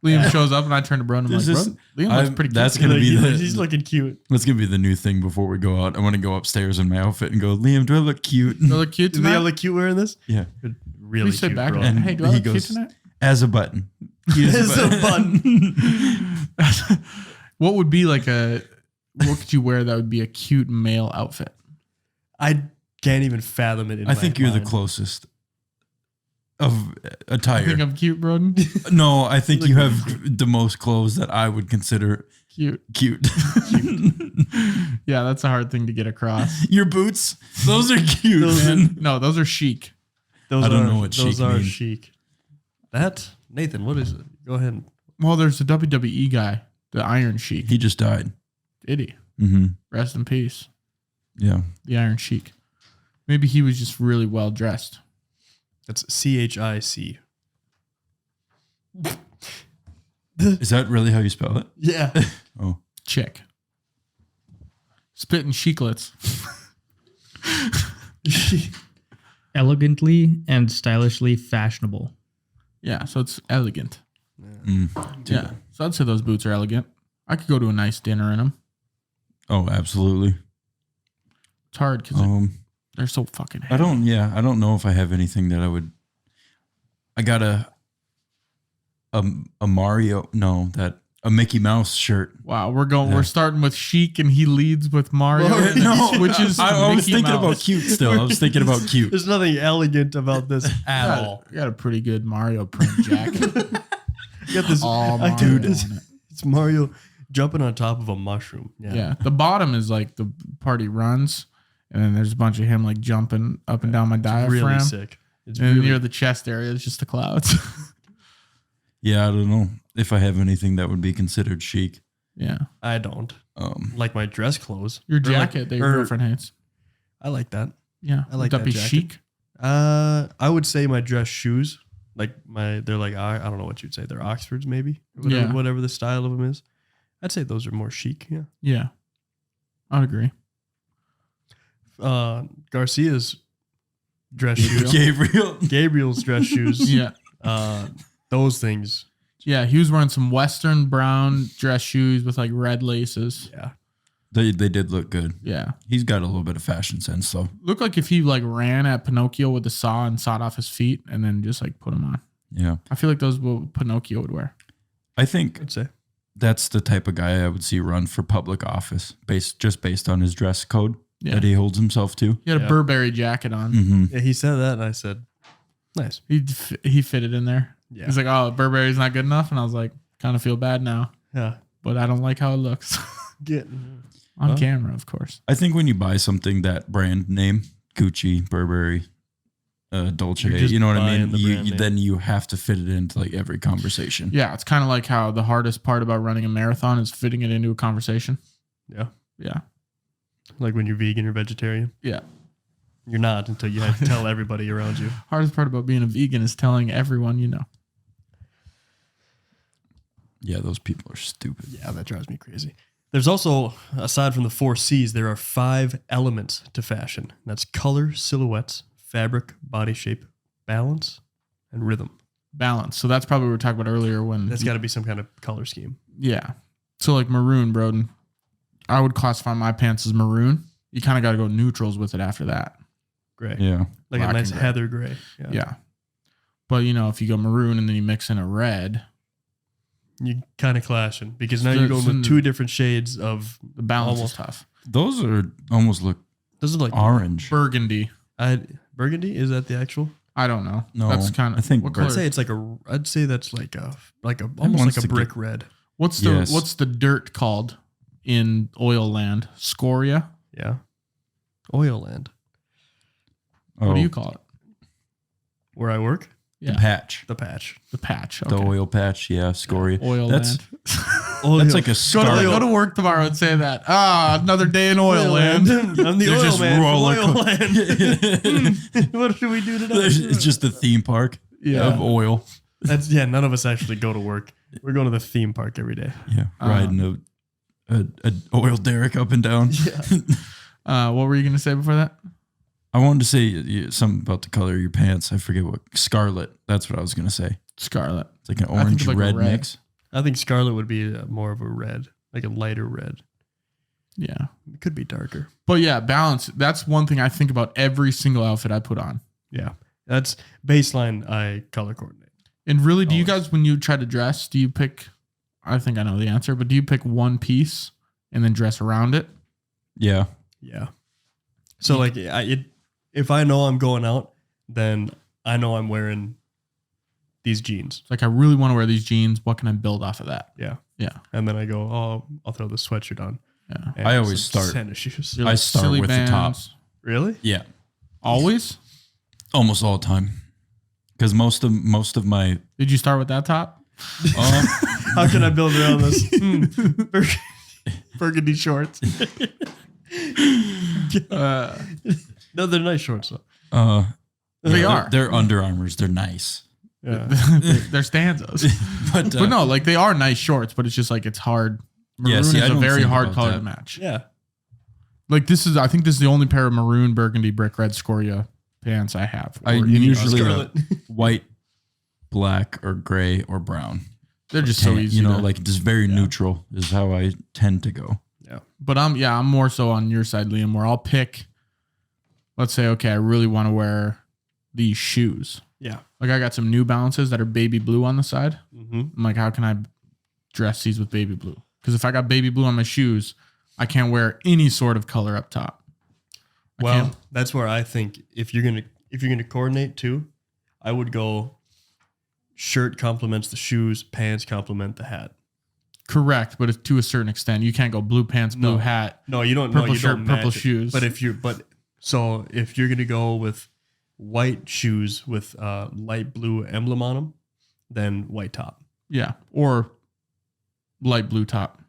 Liam shows up and I turn to Broden. I'm like, There's this- Bro, Liam looks pretty cute. that's gonna be the- He's looking cute. That's gonna be the new thing before we go out. I want to go upstairs in my outfit and go, Liam, do I look cute? Do I look cute Do they tonight? have look cute wearing this? Yeah, Really Please sit cute, back bro. and And hey, do I he look cute goes- tonight? as a button. It's a button. What would be like what could you wear that would be a cute male outfit? I can't even fathom it. I think you're the closest of attire. I think I'm cute, Broden. No, I think you have the most clothes that I would consider Cute. Cute. Yeah, that's a hard thing to get across. Your boots, those are cute, Those man. No, those are chic. Those I don't are, know what those chic are means. chic. That Nathan, what is it? Go ahead. Well, there's the WWE guy, the Iron Sheik. He just died. Did he? Mm-hmm. Rest in peace. Yeah. The Iron Sheik. Maybe he was just really well dressed. That's CHIC. Is that really how you spell it? Yeah. Oh. Chick. Spitting chiclets. Elegantly and stylishly fashionable. Yeah, so it's elegant. Mm. Yeah. So I'd say those boots are elegant. I could go to a nice dinner in them. Oh, absolutely. It's hard because they're so fucking heavy. I don't know if I have anything that I would. I got a Mario, no, a Mickey Mouse shirt. Wow, we're starting with chic and he leads with Mario. Well, and No, which is I was Mickey thinking about Mouse. cute still. I was thinking about cute. There's nothing elegant about this at all. I got a pretty good Mario print jacket. You got this, All I Mario dude, on it's, it. it's Mario jumping on top of a mushroom. Yeah. The bottom is like the party runs, and then there's a bunch of him like jumping up and down my diaphragm. Really sick. It's And then really near the chest area is just the clouds. Yeah, I don't know if I have anything that would be considered chic. Yeah. I don't like my dress clothes. Your Or like- jacket that your or- girlfriend hates. I like that. Yeah. I like Would that be jacket. chic? I would say my dress shoes, they're like I don't know what you'd say. They're Oxfords maybe, Yeah. whatever the style of them is. I'd say those are more chic. Yeah. Yeah. I'd agree. Garcia's dress shoes, Gabriel. Gabriel's dress shoes. Yeah. Those things. Yeah. He was wearing some Western brown dress shoes with like red laces. Yeah. They did look good. Yeah. He's got a little bit of fashion sense though. Looked like if he like ran at Pinocchio with a saw and sawed off his feet and then just like put them on. Yeah. I feel like those what Pinocchio would wear. I think I'd say. that's the type of guy I would see run for public office based on his dress code Yeah. that he holds himself to. He had a Yeah. Burberry jacket on. Mm-hmm. Yeah, he said that, and I said, "Nice." He fitted in there. Yeah. He's like, "Oh, Burberry's not good enough," and I was like, "Kind of feel bad now, Yeah. but I don't like how it looks Get. on Well. camera, of course." I think when you buy something that brand name, Gucci, Burberry, Dolce, You're just you know what I buying mean? the brand name. Then you have to fit it into like every conversation. Yeah, it's kind of like how the hardest part about running a marathon is fitting it into a conversation. Yeah. Yeah, Like when you're vegan or vegetarian, yeah. you're not until you have to tell everybody around you. Hardest part about being a vegan is telling everyone you know. Yeah, those people are stupid. Yeah, that drives me crazy. There's also, aside from the 4 C's, there are 5 elements to fashion. That's color, silhouettes, fabric, body shape, balance, and rhythm. Balance. So that's probably what we were talking about earlier when That's got to be some kind of color scheme. yeah. So like maroon, Broden. I would classify my pants as maroon. You kind of got to go neutrals with it after that. Gray. Yeah. Like Black a nice and gray. heather gray. Yeah. But you know, if you go maroon and then you mix in a red, You kind of clashing because now So- you're going so with 2 different shades of the balance Almost. is tough. Those are almost look doesn't like orange. Burgundy. burgundy. Is that the actual? I don't know. No, That's kind of I think what bur- I'd color? say it's like a. I'd say that's like a almost wants like a to brick get- red. What's the Yes. what's the dirt called in oil land? Scoria. Yeah. Oil land Oh, What do you call it? where I work. the Yeah. patch. The patch. The patch. The Okay. oil patch. Yeah, scoria. Oil That's land. that's like a Go scar. to work tomorrow and say that. Another day in oil land. I'm the They're oil just man. from roller Oil co- land. What should we do today? It's just the theme park Yeah. of oil. That's none of us actually go to work. We're going to the theme park every day. Yeah, riding a oil derrick up and down. What were you gonna say before that? I wanted to say something about the color of your pants. I forget what scarlet. That's what I was gonna say. Scarlet. It's like an I think orange of like a red red. mix. I think scarlet would be more of a red, like a lighter red. Yeah. It could be darker. But yeah, balance. That's one thing I think about every single outfit I put on. Yeah, that's baseline. I color coordinate. And really, do you Always. guys, when you try to dress, do you pick? I think I know the answer, but do you pick one piece and then dress around it? Yeah, Yeah. So like, if I know I'm going out, then I know I'm wearing these jeans. It's like I really want to wear these jeans. What can I build off of that? Yeah. Yeah. And then I go, oh, I'll throw the sweatshirt on. Yeah. And I always some start- tennis shoes. You're I like start silly with the top. bands. Really? Yeah. Always? Almost all the time. Because most of my Did you start with that top? How can I build around this? Burgundy shorts. No, they're nice shorts though. They yeah, are. They're Under Armours. They're nice. Yeah. They're stanzas. But, But no, like they are nice shorts, but it's just like it's hard. Maroon Yeah, see, I is a don't very think hard about color that. to match. Yeah. Like I think this is the only pair of maroon, burgundy, brick red Scoria pants I have. I Or any usually other. white, black, or gray or brown. They're just so Tan, easy. you know, to- like just very neutral is how I tend to go. But I'm more so on your side, Liam, where I'll pick. Let's say, okay, I really want to wear these shoes. Yeah. Like I got some New Balances that are baby blue on the side. Mm-hmm. I'm like, how can I dress these with baby blue? Because if I got baby blue on my shoes, I can't wear any sort of color up top. I Well, can't- that's where I think if you're gonna coordinate too, I would go shirt complements the shoes, pants complement the hat. correct, but it's to a certain extent. You can't go blue pants, blue No. hat. No, you don't. Purple no, you shirt, don't purple match it. shoes. But if you're gonna go with white shoes with light blue emblem on them, then white top. Yeah, or light blue top.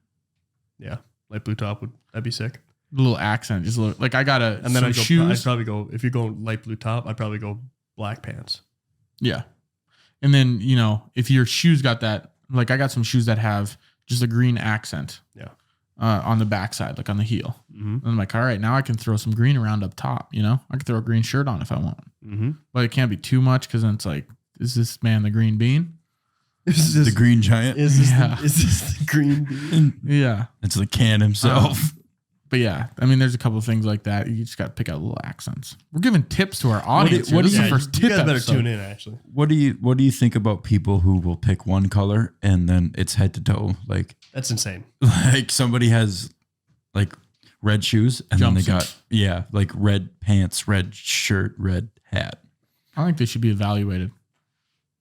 Yeah, light blue top that'd be sick. A little accent, just a little. Like I got a And then some I'd shoes. probably go if you're going light blue top, I'd probably go black pants. Yeah. And then, if your shoes got that, like I got some shoes that have just a green accent. Yeah. On the backside, like on the heel. Mm-hmm. And I'm like, all right, now I can throw some green around up top, I can throw a green shirt on if I want. Mm-hmm. But it can't be too much because then it's like, is this man the green bean? Is The Green Giant. Is this, Yeah. is this the green bean? Yeah. It's the can himself. But yeah, I mean, there's a couple of things like that. You just got to pick out little accents. We're giving tips to our audience. what This do is you- the first you tip guys better episode. tune in. Actually, What do you think about people who will pick one color and then it's head to toe? Like that's insane. somebody has like red shoes and then they Jumpsuit. got like red pants, red shirt, red hat. I think they should be evaluated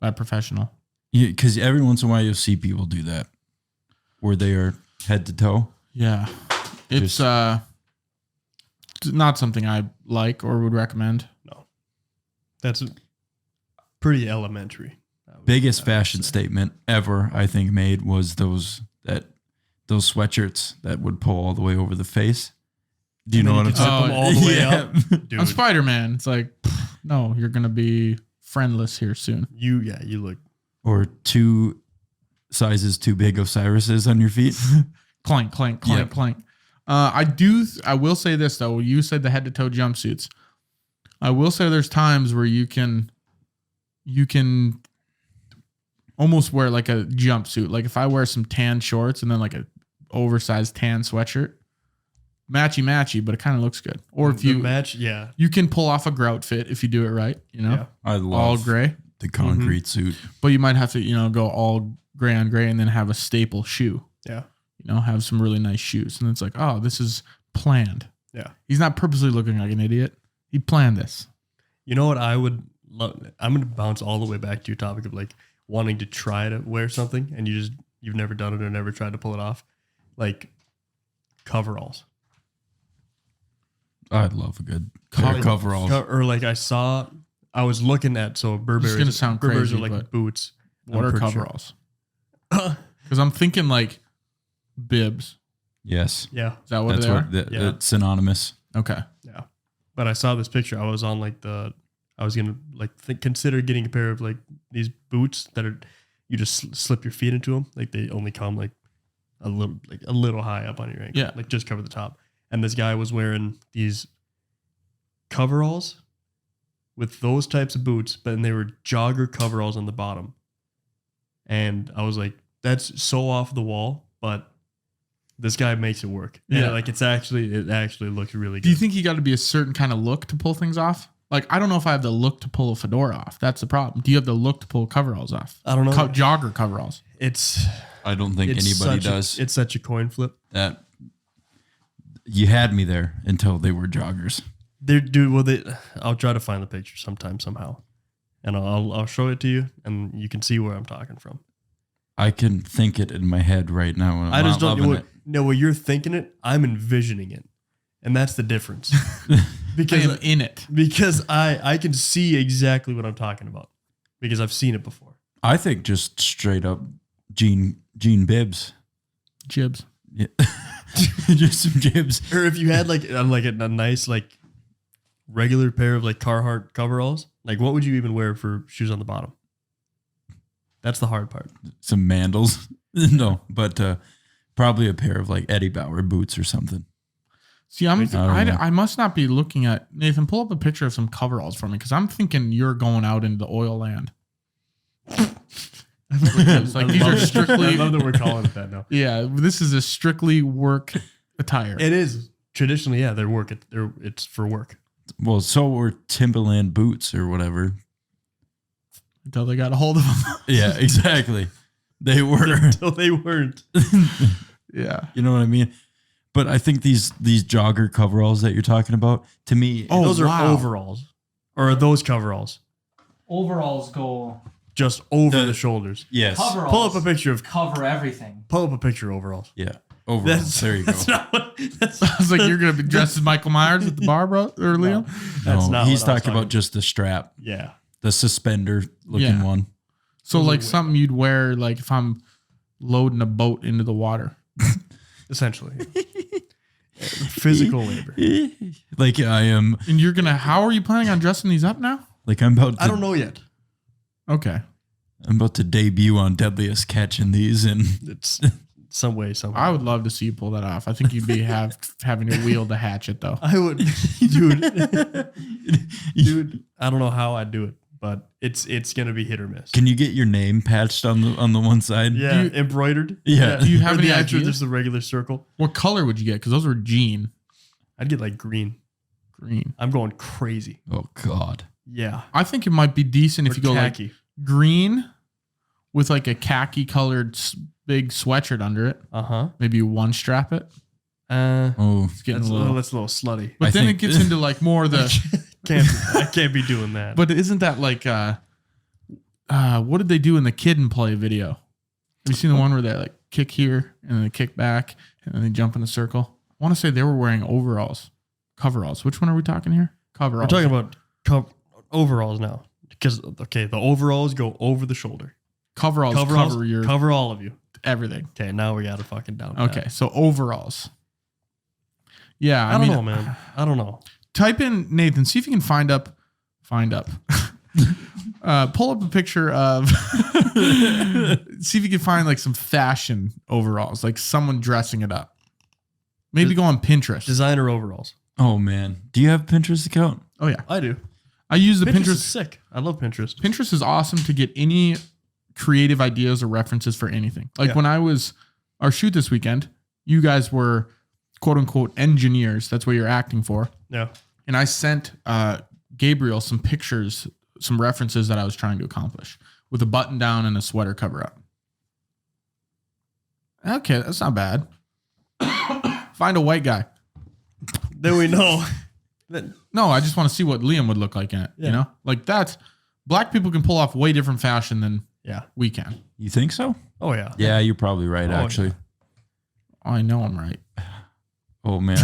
by a professional. Because every once in a while you'll see people do that where they are head to toe. Yeah. It's not something I like or would recommend. No, that's pretty elementary. Biggest fashion statement ever I think made was those sweatshirts that would pull all the way over the face. Do you know what I'm Zip them saying? all the way Yeah. up, dude. I'm Spider-Man. It's like, no, you're going to be friendless here soon. You look. Or 2 sizes too big of Cyrus's on your feet. Clank, clank, clank, Yep. clank. I will say this though. You said the head to toe jumpsuits. I will say there's times where you can almost wear like a jumpsuit. Like if I wear some tan shorts and then like a oversized tan sweatshirt, matchy, but it kind of looks good. Or if The you match, yeah, you can pull off a grout fit if you do it right, yeah. I love all gray. the concrete suit. But you might have to, go all gray on gray and then have a staple shoe. Yeah. Have some really nice shoes. And it's like, oh, this is planned. Yeah. He's not purposely looking like an idiot. He planned this. You know what I would love? I'm going to bounce all the way back to your topic of like wanting to try to wear something and you've never done it or never tried to pull it off. Like coveralls. I'd love a good pair of coveralls. Or like I was looking at, so Burberry. This is gonna sound Burberry's crazy, are like but boots. What I'm are pretty sure. coveralls? Because I'm thinking like bibs. Yes. Yeah. Is that what That's they what are? Yeah. it's synonymous. Okay. Yeah. But I saw this picture. I was on like I was going to like consider getting a pair of like these boots that are, you just slip your feet into them. Like they only come like a little high up on your ankle. Yeah. Like just cover the top. And this guy was wearing these coveralls with those types of boots, but then they were jogger coveralls on the bottom. And I was like, that's so off the wall, but this guy makes it work. Yeah. And like it actually looks really good. Do you think you got to be a certain kind of look to pull things off? Like, I don't know if I have the look to pull a fedora off. That's the problem. Do you have the look to pull coveralls off? I don't know. Jogger coveralls. I don't think anybody does. It's such a coin flip. That you had me there until they were joggers. I'll try to find the picture sometime somehow, and I'll show it to you, and you can see where I'm talking from. I can think it in my head right now. And I just don't know it. what you're thinking it. I'm envisioning it. And that's the difference. Because I'm in it. Because I can see exactly what I'm talking about. Because I've seen it before. I think just straight up Gene Bibbs. Jibs. Yeah. Just some jibs. Or if you had like a nice like regular pair of like Carhartt coveralls, like what would you even wear for shoes on the bottom? That's the hard part. Some mandals. No, but probably a pair of like Eddie Bauer boots or something. See, I must not be looking at Nathan. Pull up a picture of some coveralls for me because I'm thinking you're going out into the oil land. It's like these are strictly. I love that we're calling it that now. Yeah, this is a strictly work attire. It is traditionally, yeah. They're work. It's for work. Well, so were Timberland boots or whatever. Until they got a hold of them. Yeah, exactly. They were Until they weren't. Yeah, you know what I mean. But I think these jogger coveralls that you're talking about, to me, Those are overalls, or are those coveralls? Overalls go Just over the shoulders. yes, coveralls. Pull up a picture of cover everything. Pull up a picture of overalls. yeah, overalls. There you go. That's not what. That's, I was like, you're gonna be dressed as Michael Myers at the bar, bro, or Liam? that's No, not. he's what I was talking about just the strap, Yeah. the suspender looking Yeah. one. So Those are like weird. something you'd wear, like if I'm loading a boat into the water. Essentially. Physical labor. Like I am, And you're gonna, how are you planning on dressing these up now? like I'm about. To, I don't know yet. Okay. I'm about to debut on Deadliest Catch in these, and It's some way, somehow. I would love to see you pull that off. I think you'd be having to wield the hatchet though. I would, dude. I don't know how I'd do it, but it's gonna be hit or miss. can you get your name patched on the one side? Yeah, Do you- embroidered. Yeah. Do you have Or any the actual, ideas? just the regular circle? What color would you get? Because those were jean I'd get like green. green. I'm going crazy. Oh God. Yeah, I think it might be decent if Or you go like khaki. green with like a khaki colored big sweatshirt under it. Maybe you one strap it. Oh, It's getting That's a little. that's a little slutty. But I then it think- gets into like more of the. I can't be doing that. But isn't that like what did they do in the Kid and Play video? Have you seen the one where they like kick here and then they kick back and then they jump in a circle? I want to say they were wearing coveralls. Which one are we talking here? Coveralls. We're talking about overalls now, because the overalls go over the shoulder. coveralls cover your cover all of you. everything. Okay, now we got to fucking down. Okay, so overalls. Yeah, I don't mean, know, man. I don't know. Type in Nathan. See if you can find up. Pull up a picture of. See if you can find like some fashion overalls, like someone dressing it up. Maybe go on Pinterest. Designer overalls. oh man. Do you have a Pinterest account? Oh yeah, I do. I use the Pinterest is Pinterest. sick. I love Pinterest. Pinterest is awesome to get any creative ideas or references for anything. Like Yeah. when I was our shoot this weekend, you guys were quote unquote engineers. That's what you're acting for. Yeah. And I sent Gabriel some pictures, some references that I was trying to accomplish with a button down and a sweater cover up. Okay, that's not bad. Find a white guy. Then we know. No, I just want to see what Liam would look like in it. Yeah. You know, like that's black people can pull off way different fashion than Yeah. we can. You think so? Oh yeah. Yeah, you're probably right. Oh, Actually. I know I'm right. Oh man.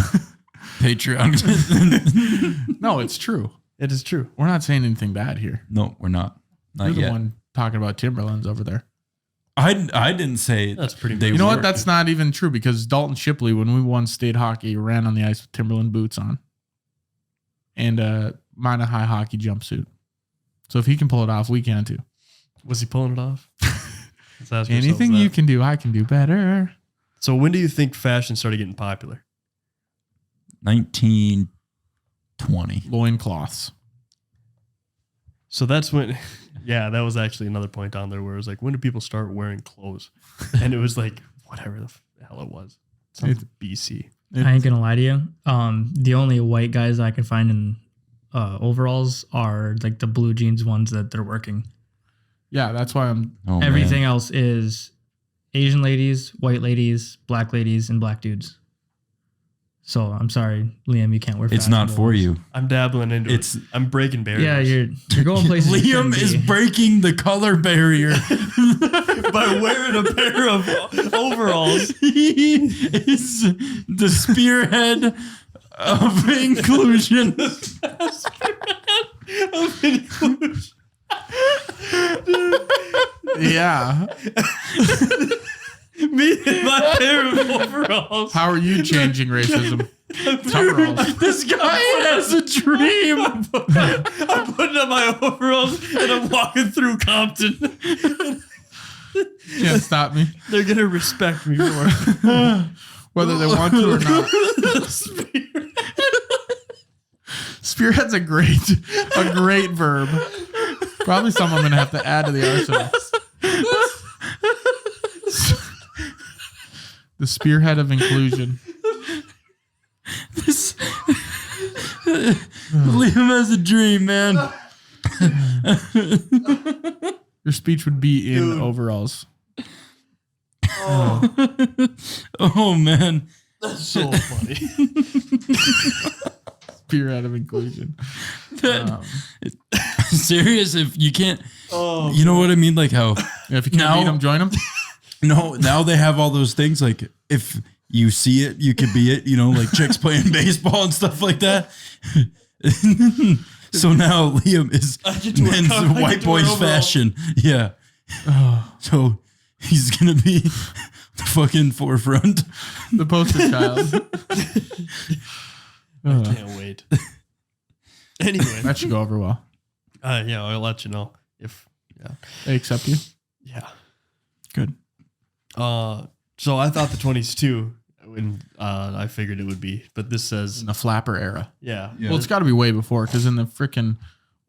Patreon. No, it's true. It is true. We're not saying anything bad here. No, we're not. You're Not the yet. one talking about Timberlands over there. I didn't say That's pretty. They You know what? were. That's not even true because Dalton Shipley, when we won state hockey, ran on the ice with Timberland boots on and mine a high hockey jumpsuit. So if he can pull it off, we can too. Was he pulling it off? Let's ask ourselves Anything that. you can do, I can do better. So when do you think fashion started getting popular? 1920. Loincloths. So that's when, yeah, that was actually another point down there where it was like, when do people start wearing clothes? And it was like, whatever the hell it was. Something BC. I ain't gonna lie to you. The only white guys I can find in overalls are like the blue jeans ones that they're working. Yeah, that's why I'm. Oh, Everything man. else is Asian ladies, white ladies, black ladies, and black dudes. So I'm sorry, Liam, you can't wear. It's not fashionable for ones. you. I'm dabbling into It's- it. I'm breaking barriers. Yeah, you're going places. you Liam shouldn't is be. breaking the color barrier. by wearing a pair of overalls. He is the spearhead of inclusion. Of inclusion. Yeah. Me in my pair of overalls. How are you changing racism? Coveralls. This guy has a dream. I'm putting on my overalls and I'm walking through Compton. Can't stop me. They're gonna respect me for it. Whether they want to or not. Spearhead's a great verb. Probably something I'm gonna have to add to the arsenal. The spearhead of inclusion. This Liam has a dream, man. Your speech would be in overalls. Oh man, That's so funny. Spearhead of inclusion. Serious? If you can't, Oh, you know what I mean? Like how Yeah, if you can't beat them, join them. no, now they have all those things. Like if you see it, you could be it. You know, like chicks playing baseball and stuff like that. So now Liam is men's white boys fashion. Yeah. So he's gonna be the fucking forefront. The poster child. I can't wait. Anyway, That should go over well. yeah, I'll let you know if They accept you. yeah. Good. So I thought the 20s too, when I figured it would be, but this says In the flapper era. yeah. Well, it's got to be way before, because in the freaking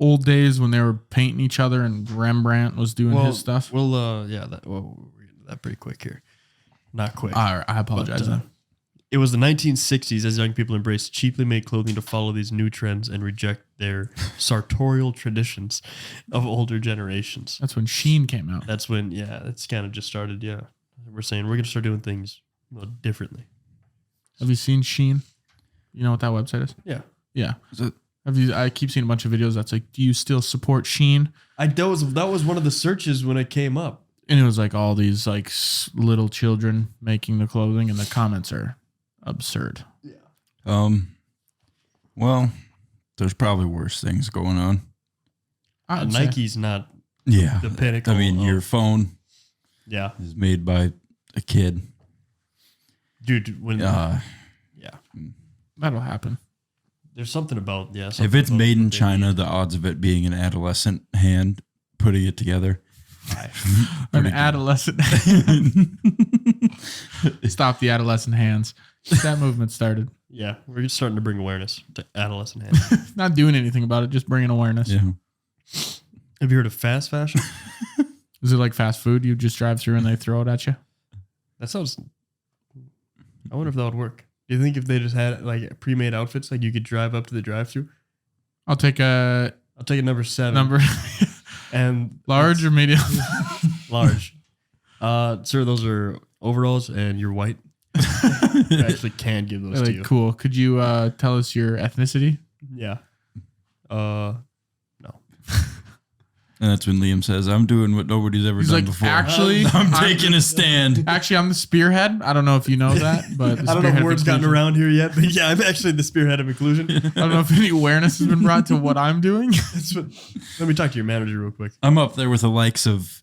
old days when they were painting each other and Rembrandt was doing his stuff. We'll we're getting to that pretty quick here. Not quick. All right, I apologize. But, then. it was the 1960s as young people embraced cheaply made clothing to follow these new trends and reject their sartorial traditions of older generations. That's when Sheen came out. That's when, it's kind of just started. Yeah. We're saying we're going to start doing things differently. Have you seen Sheen? You know what that website is? Yeah. Yeah. Is it- I keep seeing a bunch of videos that's like, do you still support Sheen? That was one of the searches when it came up. And it was like all these like little children making the clothing, and the comments are absurd. Well, there's probably worse things going on. Nike's not Yeah. the pinnacle. I mean, your phone yeah. is made by a kid. Dude, when That'll happen. there's something about, If it's made in China, the odds of it being an adolescent hand putting it together. An adolescent. Stop the adolescent hands. That movement started. Yeah, we're just starting to bring awareness to adolescent hands. Not doing anything about it, just bringing awareness. Yeah. Have you heard of fast fashion? Is it like fast food? You just drive through and they throw it at you? That sounds. I wonder if that would work. Do you think if they just had like pre-made outfits, like you could drive up to the drive-through? I'll take a I'll take a number 7. number And large or medium. large. Sir, those are overalls, and you're white. I actually can give those to Like, you. cool. Could you tell us your ethnicity? Yeah. No. And that's when Liam says, I'm doing what nobody's ever He's done like, before. actually, I'm taking a stand. Actually, I'm the spearhead. I don't know if you know that, but the I don't know if spearhead of word's gotten inclusion. around here yet, but yeah, I'm actually the spearhead of inclusion. I don't know if any awareness has been brought to what I'm doing. That's what, let me talk to your manager real quick. I'm up there with the likes of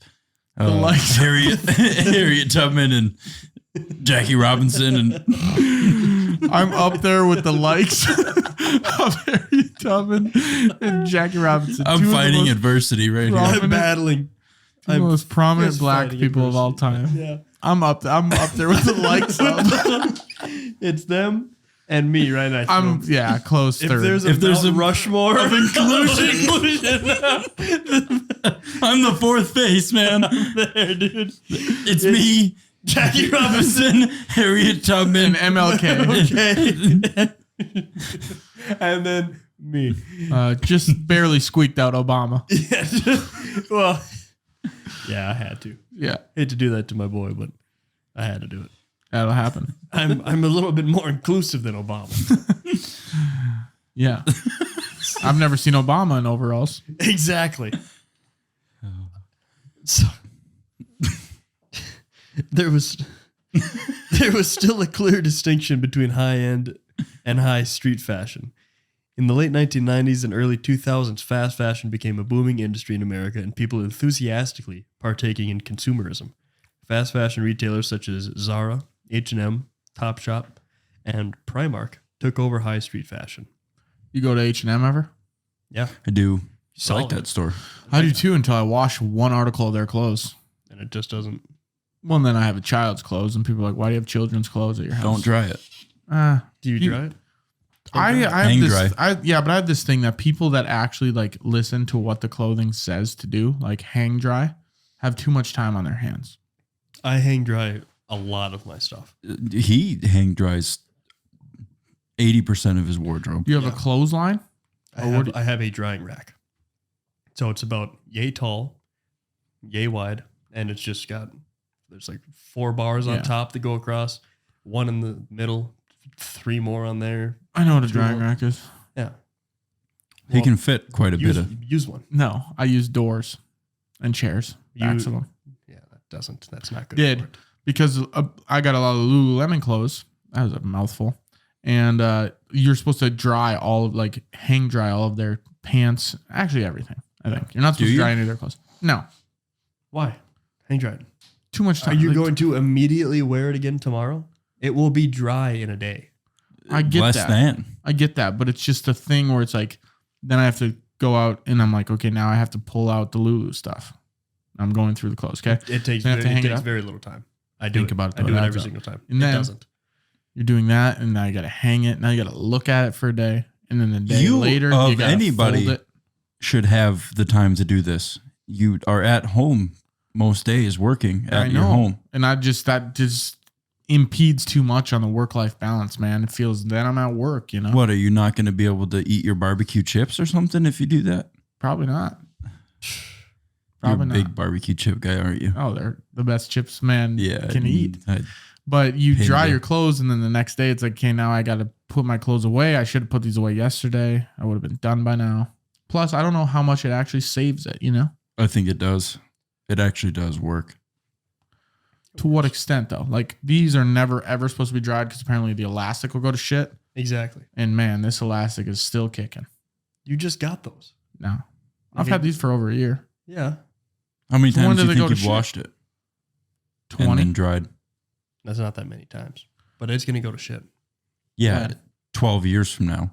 likes. Harriet Tubman and Jackie Robinson. And I'm up there with the likes of Harriet Tubman and Jackie Robinson. I'm Two of the fighting most adversity right Wrong. here. I'm battling. Two of the most prominent fist black fighting people of all time. Yeah. I'm up there with the likes of. It's them and me right now. I'm close if third. there's a Rushmore of inclusion, I'm the fourth face, man. there, dude. It's me, Jackie Robinson, Harriet Tubman, and MLK. Okay. And then me. Just barely squeaked out Obama. Yeah. Well, yeah, I had to. Yeah, Hate to do that to my boy, but I had to do it. that'll happen. I'm a little bit more inclusive than Obama. Yeah. I've never seen Obama in overalls. Exactly. So, there was there was still a clear distinction between high-end and high street fashion. In the late 1990s and early 2000s, fast fashion became a booming industry in America and people enthusiastically partaking in consumerism. Fast fashion retailers such as Zara, H&M, Topshop, and Primark took over high street fashion. You go to H&M ever? Yeah. I do. I Solid. like that store. I do too until I wash one article of their clothes. And it just doesn't... Well, and then I have a child's clothes, and people are like, why do you have children's clothes at your house? Don't dry it. Do you dry it? I Hang have this, dry. but I have this thing that people that actually like listen to what the clothing says to do, like hang dry, have too much time on their hands. I hang dry a lot of my stuff. He hang dries 80% of his wardrobe. Do you have a clothesline? I have a drying rack. So it's about yay tall, yay wide, and it's just got, there's like 4 bars on top that go across, 1 in the middle, 3 more on there. I know what a 2 drying more. rack is. Yeah. He can fit quite a bit of. Use one. No, I use doors and chairs. Backs of them. Yeah, that's not good. Did for it. because I got a lot of Lululemon clothes. That was a mouthful. And you're supposed to dry hang dry all of their pants, actually everything. I think you're not supposed to dry any of their clothes. No, Why? Hang dry it. too much Are time. you going to immediately wear it again tomorrow? It will be dry in a day. I get less that. than. I get that, but it's just a thing where it's like, then I have to go out and I'm like, okay, now I have to pull out the Lulu stuff. I'm going through the clothes. Okay, It takes Then I have to hang it up? very little time. I Think about it, I though. do it It every adds up. single time. And It then- doesn't. you're doing that, and now you got to hang it. Now you got to look at it for a day, and then the day You later, of you got to anybody- fold it. Should have the time to do this. You are at home most days working at your home. And that just impedes too much on the work-life balance, man. It feels then I'm at work, you know. What, are you not going to be able to eat your barbecue chips or something if you do that? Probably not. You're Probably a not. big barbecue chip guy, aren't you? Oh, they're the best chips man Yeah. can eat. I- But you Pain dry in the- your clothes, and then the next day it's like, okay, now I got to put my clothes away. I should have put these away yesterday. I would have been done by now. Plus, I don't know how much it actually saves it, you know? I think it does. It actually does work. To what extent, though? Like, these are never, ever supposed to be dried because apparently the elastic will go to shit. Exactly. And man, this elastic is still kicking. You just got those. No. I've had these for over a year. Yeah. How many So when times do do you they go think to you've shit? washed it 20. and then dried? That's not that many times. But it's going to go to shit. Yeah, Yeah. 12 years from now.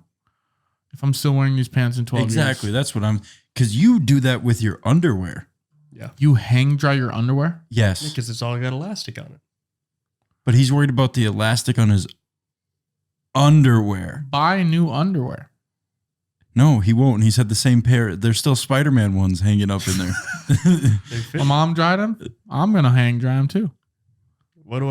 If I'm still wearing these pants in 12 Exactly. years. That's what I'm. Because you do that with your underwear. Yeah. You hang dry your underwear? Yes. Because it's all got elastic on it. But he's worried about the elastic on his underwear. Buy new underwear. No, he won't. He's had the same pair. There's still Spider-Man ones hanging up in there. They fit. My mom dried them. I'm going to hang dry them too. What do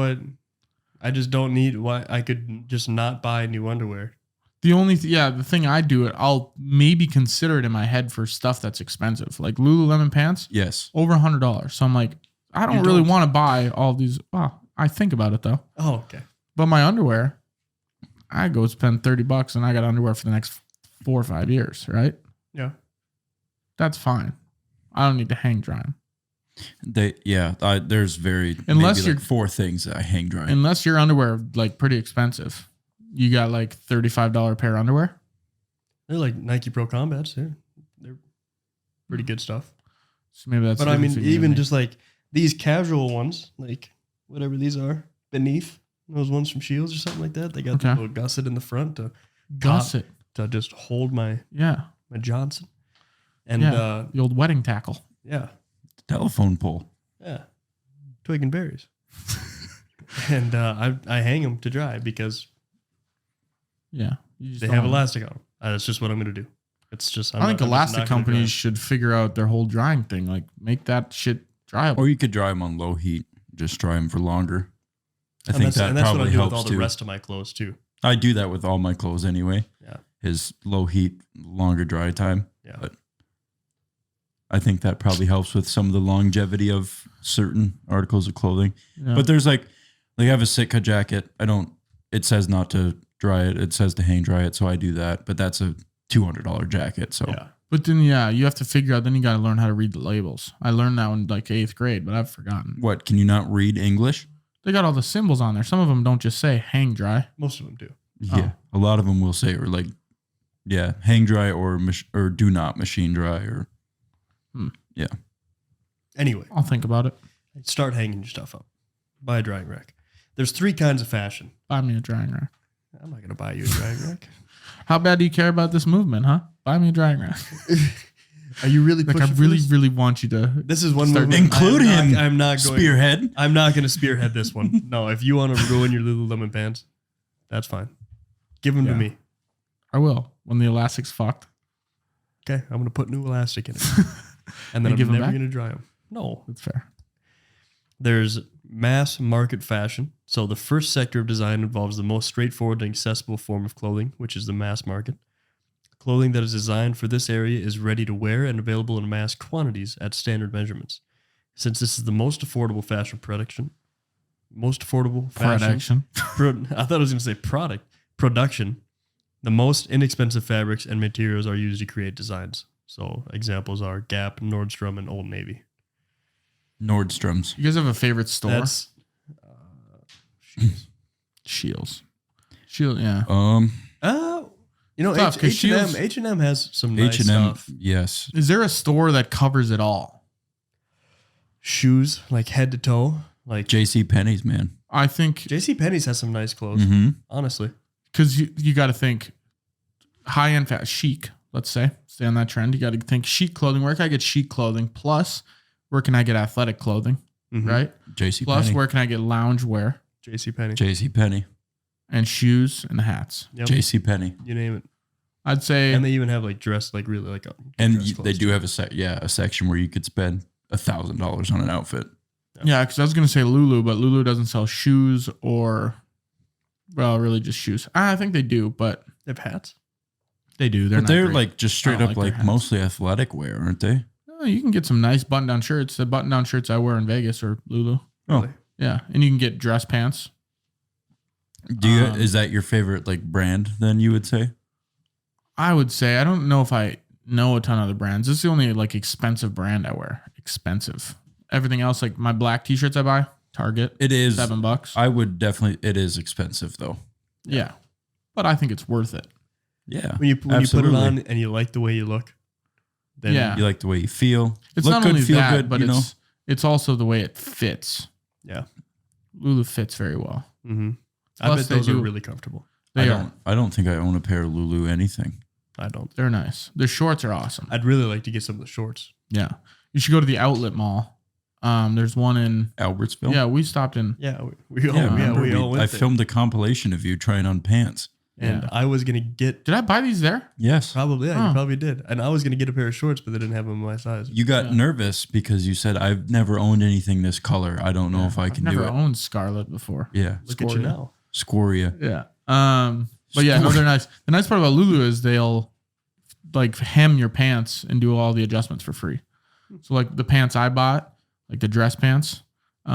I just don't need, why I could just not buy new underwear. The thing I do I'll maybe consider it in my head for stuff that's expensive. Like Lululemon pants, Yes. over $100. So I'm like, I don't You really don't. want to buy all these. Well, I think about it though. Oh, okay. But my underwear, I go spend $30 and I got underwear for the next 4 or 5 years, right? Yeah. That's fine. I don't need to hang dry them. There's Unless maybe you're- like 4 things that I hang dry. Unless your underwear like pretty expensive. You got like $35 pair of underwear. They're like Nike Pro Combats. They're pretty good stuff. So maybe that's But the I mean, difference between you even and me. just like these casual ones, like whatever these are, beneath those ones from Shields or something like that. They got the Okay. little gusset in the front to gusset. just hold my Yeah. Johnson. And Yeah. The old wedding tackle. yeah, Telephone pole. twig and berries. And I hang them to dry because Yeah. You just they don't have want- elastic on them. That's just what I'm going to do. It's just I think elastic companies should figure out their whole drying thing. Like make that shit dryable. Or you could dry them on low heat. Just dry them for longer. I And think that's what I probably do with all helps the too. rest of my clothes too. I do that with all my clothes anyway. Yeah. Is low heat, longer dry time. Yeah. But I think that probably helps with some of the longevity of certain articles of clothing. Yeah. But there's like I have a Sitka jacket. It says not to dry it. It says to hang dry it. So I do that. But that's a $200 jacket. So Yeah. But then, yeah, you have to figure out, then you got to learn how to read the labels. I learned that in like 8th grade, but I've forgotten. what? Can you not read English? They got all the symbols on there. Some of them don't just say hang dry. Most of them do. Yeah, a lot of them will say or like, yeah, hang dry or do not machine dry or yeah. Anyway, I'll think about it. start hanging your stuff up. Buy a drying rack. There's 3 kinds of fashion. Buy me a drying rack. I'm not gonna buy you a drying rack. How bad do you care about this movement, huh? Buy me a drying rack. Are you really Like, I pushing for really, this? really want you to. This is one Start- movement. Include him. I'm not going. Spearhead. I'm not going to spearhead this one. No, if you want to ruin your Lululemon pants, that's fine. Give them to Yeah. me. I will when the elastic's fucked. Okay, I'm going to put new elastic in it, and then You I'm give 'em never back? going to dry them. No. That's fair. There's mass market fashion. So the first sector of design involves the most straightforward and accessible form of clothing, which is the mass market. Clothing that is designed for this area is ready to wear and available in mass quantities at standard measurements. Since this is the most affordable fashion production, Production. I thought I was going to say production, the most inexpensive fabrics and materials are used to create designs. So examples are Gap, Nordstrom, and Old Navy. Nordstrom's. You guys have a favorite store? That's Shields. Shield, yeah. you know, Tough, 'cause Shields- H&M has some nice H&M. stuff. Yes. Is there a store that covers it all? Shoes, like head to toe. Like J.C. Penney's, man. I think JCPenney's has some nice clothes, Mm-hmm. honestly. because you got to think high end fat chic. Let's say stay on that trend. You got to think chic clothing. Where can I get chic clothing? Plus, where can I get athletic clothing? Mhm. Right. J.C. Plus, Penney. where can I get lounge wear JCPenney. J.C. Penney. and shoes and hats? Yep. J.C. Penney. You name it. I'd say And they even have like dress, like really like And dress they clothes, do too. have a section where you could spend $1,000 on an outfit. yeah. Because I was gonna say Lulu, but Lulu doesn't sell shoes or really just shoes. I think they do, but They have hats. they do. They're But not they're great. like just straight don't up like their like hats. mostly athletic wear, aren't they? Oh, you can get some nice button-down shirts. The button-down shirts I wear in Vegas or Lulu. Oh. Really. Yeah, and you can get dress pants. Do you Um, is that your favorite like brand then you would say? I would say I don't know if I know a ton of the brands. This is the only like expensive brand I wear. Expensive. Everything else, like my black t-shirts I buy, Target, It is $7. I would definitely it is expensive though. Yeah, but I think it's worth it. Yeah. When you put it absolutely. on and you like the way you look, then Yeah. You like the way you feel. It's Look not good, only feel that, good, but you know? it's also the way it fits. yeah. Lulu fits very well. Mm-hmm. I Plus bet they those are do- really comfortable. They are. I don't think I own a pair of Lulu anything. I don't. They're nice. Their shorts are awesome. I'd really like to get some of the shorts. Yeah, you should go to the outlet mall. There's one in. Albertsville? Yeah, we stopped in. Yeah, we all, remember we all went I there. filmed a compilation of you trying on pants. And Yeah. I was gonna get Did I buy these there? Yes. probably Huh. you probably did, and I was gonna get a pair of shorts, but they didn't have them in my size. You got Yeah. nervous because you said I've never owned anything this color. I don't know if I I've can never do it. owned Scarlet before. Yeah. Look at you Scoria. now. Scoria. Yeah. But yeah, no, they're nice. The nice part about Lulu is they'll like hem your pants and do all the adjustments for free. So like the pants I bought, like the dress pants, they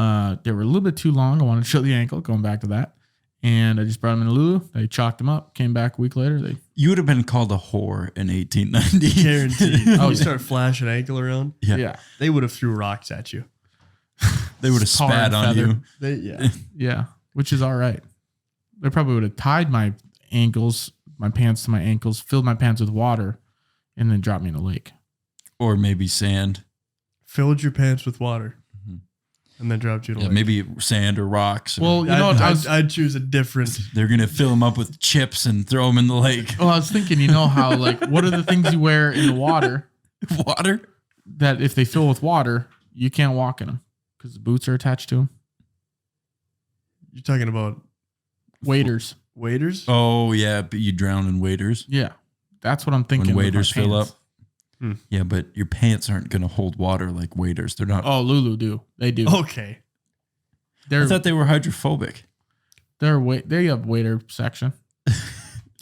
were a little bit too long. I wanted to show the ankle, going back to that. And I just brought them in Lulu. They chalked them up. Came back a week later. They You would have been called a whore in 1890. Guaranteed. Oh, You yeah. start flashing ankle around, Yeah. they would have threw rocks at you. They would have Tar and spat on feather. you. They, yeah. Yeah, which is all right. They probably would have tied my ankles, my pants to my ankles, filled my pants with water, and then dropped me in a lake. Or maybe sand. Filled your pants with water, Mhm. and then dropped you in a Yeah, lake. maybe sand or rocks. or- Well, you know what? I'd choose a different. they're going to fill them up with chips and throw them in the lake. Well, I was thinking, you know how like what are the things you wear in the water Water? that if they fill with water, you can't walk in them because the boots are attached to them. You're talking about Waders. waders? Oh, yeah. But you drown in waders. Yeah, that's what I'm thinking. When with my waders fill up. pants. Yeah, but your pants aren't going to hold water like waders. They're not. Oh, Lulu do. They do. Okay. They're I thought they were hydrophobic. they have wader section.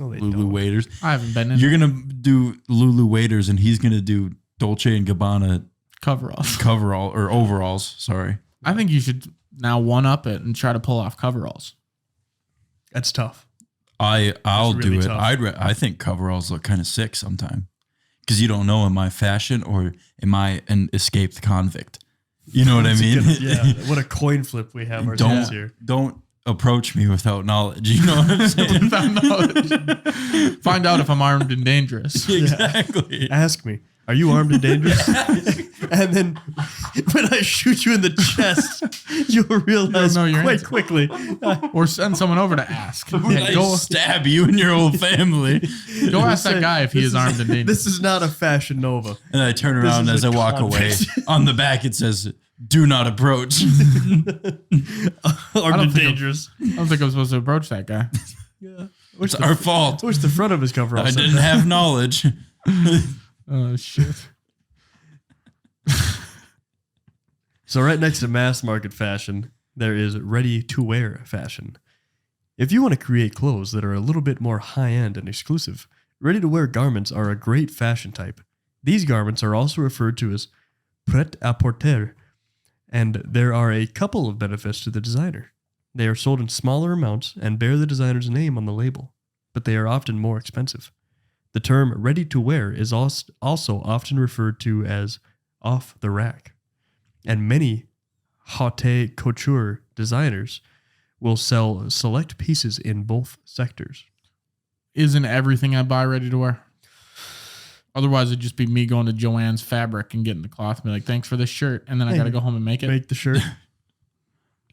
No, they Lulu don't. waders. I haven't been in You're going to do Lulu waders and he's going to do Dolce and Gabbana coveralls. coverall or overalls. Sorry. I think you should now one up it and try to pull off coveralls. That's tough. I'll really do it. tough. I think coveralls look kind of sick sometime because you don't know, am I fashion or am I an escaped convict? You know what I mean? Yeah. What a coin flip we have ourselves here. Don't approach me without knowledge. You know what I'm saying? Without knowledge. Find out if I'm armed and dangerous. Exactly. Ask me, are you armed and dangerous? And then when I shoot you in the chest, you'll realize know your quite answer. quickly. Or send someone over to ask. I Go stab you and your whole family. ask that guy if he is armed and dangerous. This is not a Fashion Nova. And I turn around is as a I walk away. convict. On the back, it says, "Do not approach." Armed and think dangerous. I don't think I'm supposed to approach that guy. Yeah. It's our fault. Wish the front of his coverall I said didn't that. have knowledge. Oh, shit. So right next to mass market fashion, there is ready-to-wear fashion. If you want to create clothes that are a little bit more high-end and exclusive, ready-to-wear garments are a great fashion type. These garments are also referred to as prêt-à-porter, and there are a couple of benefits to the designer. They are sold in smaller amounts and bear the designer's name on the label, but they are often more expensive. The term ready-to-wear is also often referred to as off the rack. And many haute couture designers will sell select pieces in both sectors. Isn't everything I buy ready to wear? Otherwise, it'd just be me going to Joanne's Fabric and getting the cloth and be like, thanks for this shirt. And then I got to go home and make it. Make the shirt.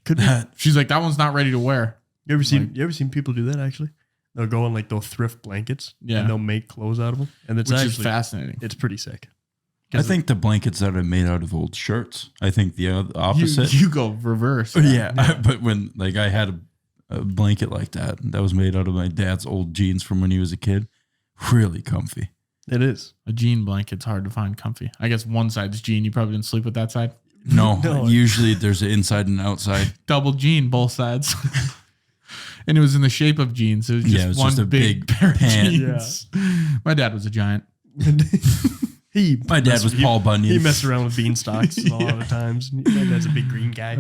Could be. She's like, that one's not ready to wear. You ever seen people do that actually? They'll go on like they'll thrift blankets and they'll make clothes out of them. And it's Which actually is fascinating. It's pretty sick. I think the blankets that are made out of old shirts. I think the opposite. You go reverse. Yeah. But when like I had a blanket like that was made out of my dad's old jeans from when he was a kid, really comfy. It is. A jean blanket's hard to find comfy. I guess one side's jean. You probably didn't sleep with that side. No, No. usually there's an inside and outside. Double jean, both sides. And it was in the shape of jeans. It was just Yeah, it was one just a big, big pair of pant. jeans. My dad was a giant. My dad was Paul Bunyan. He messed around with beanstalks a lot of times. My dad's a big green guy.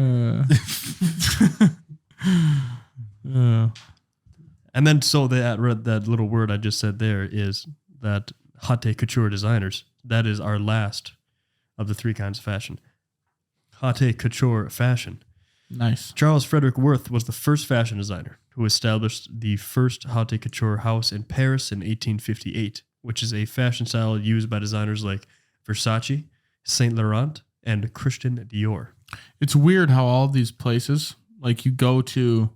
And then so that little word I just said there is that haute couture designers. That is our last of the three kinds of fashion. Haute couture fashion. Nice. Charles Frederick Worth was the first fashion designer who established the first haute couture house in Paris in 1858, which is a fashion style used by designers like Versace, Saint Laurent, and Christian Dior. It's weird how all these places, like you go to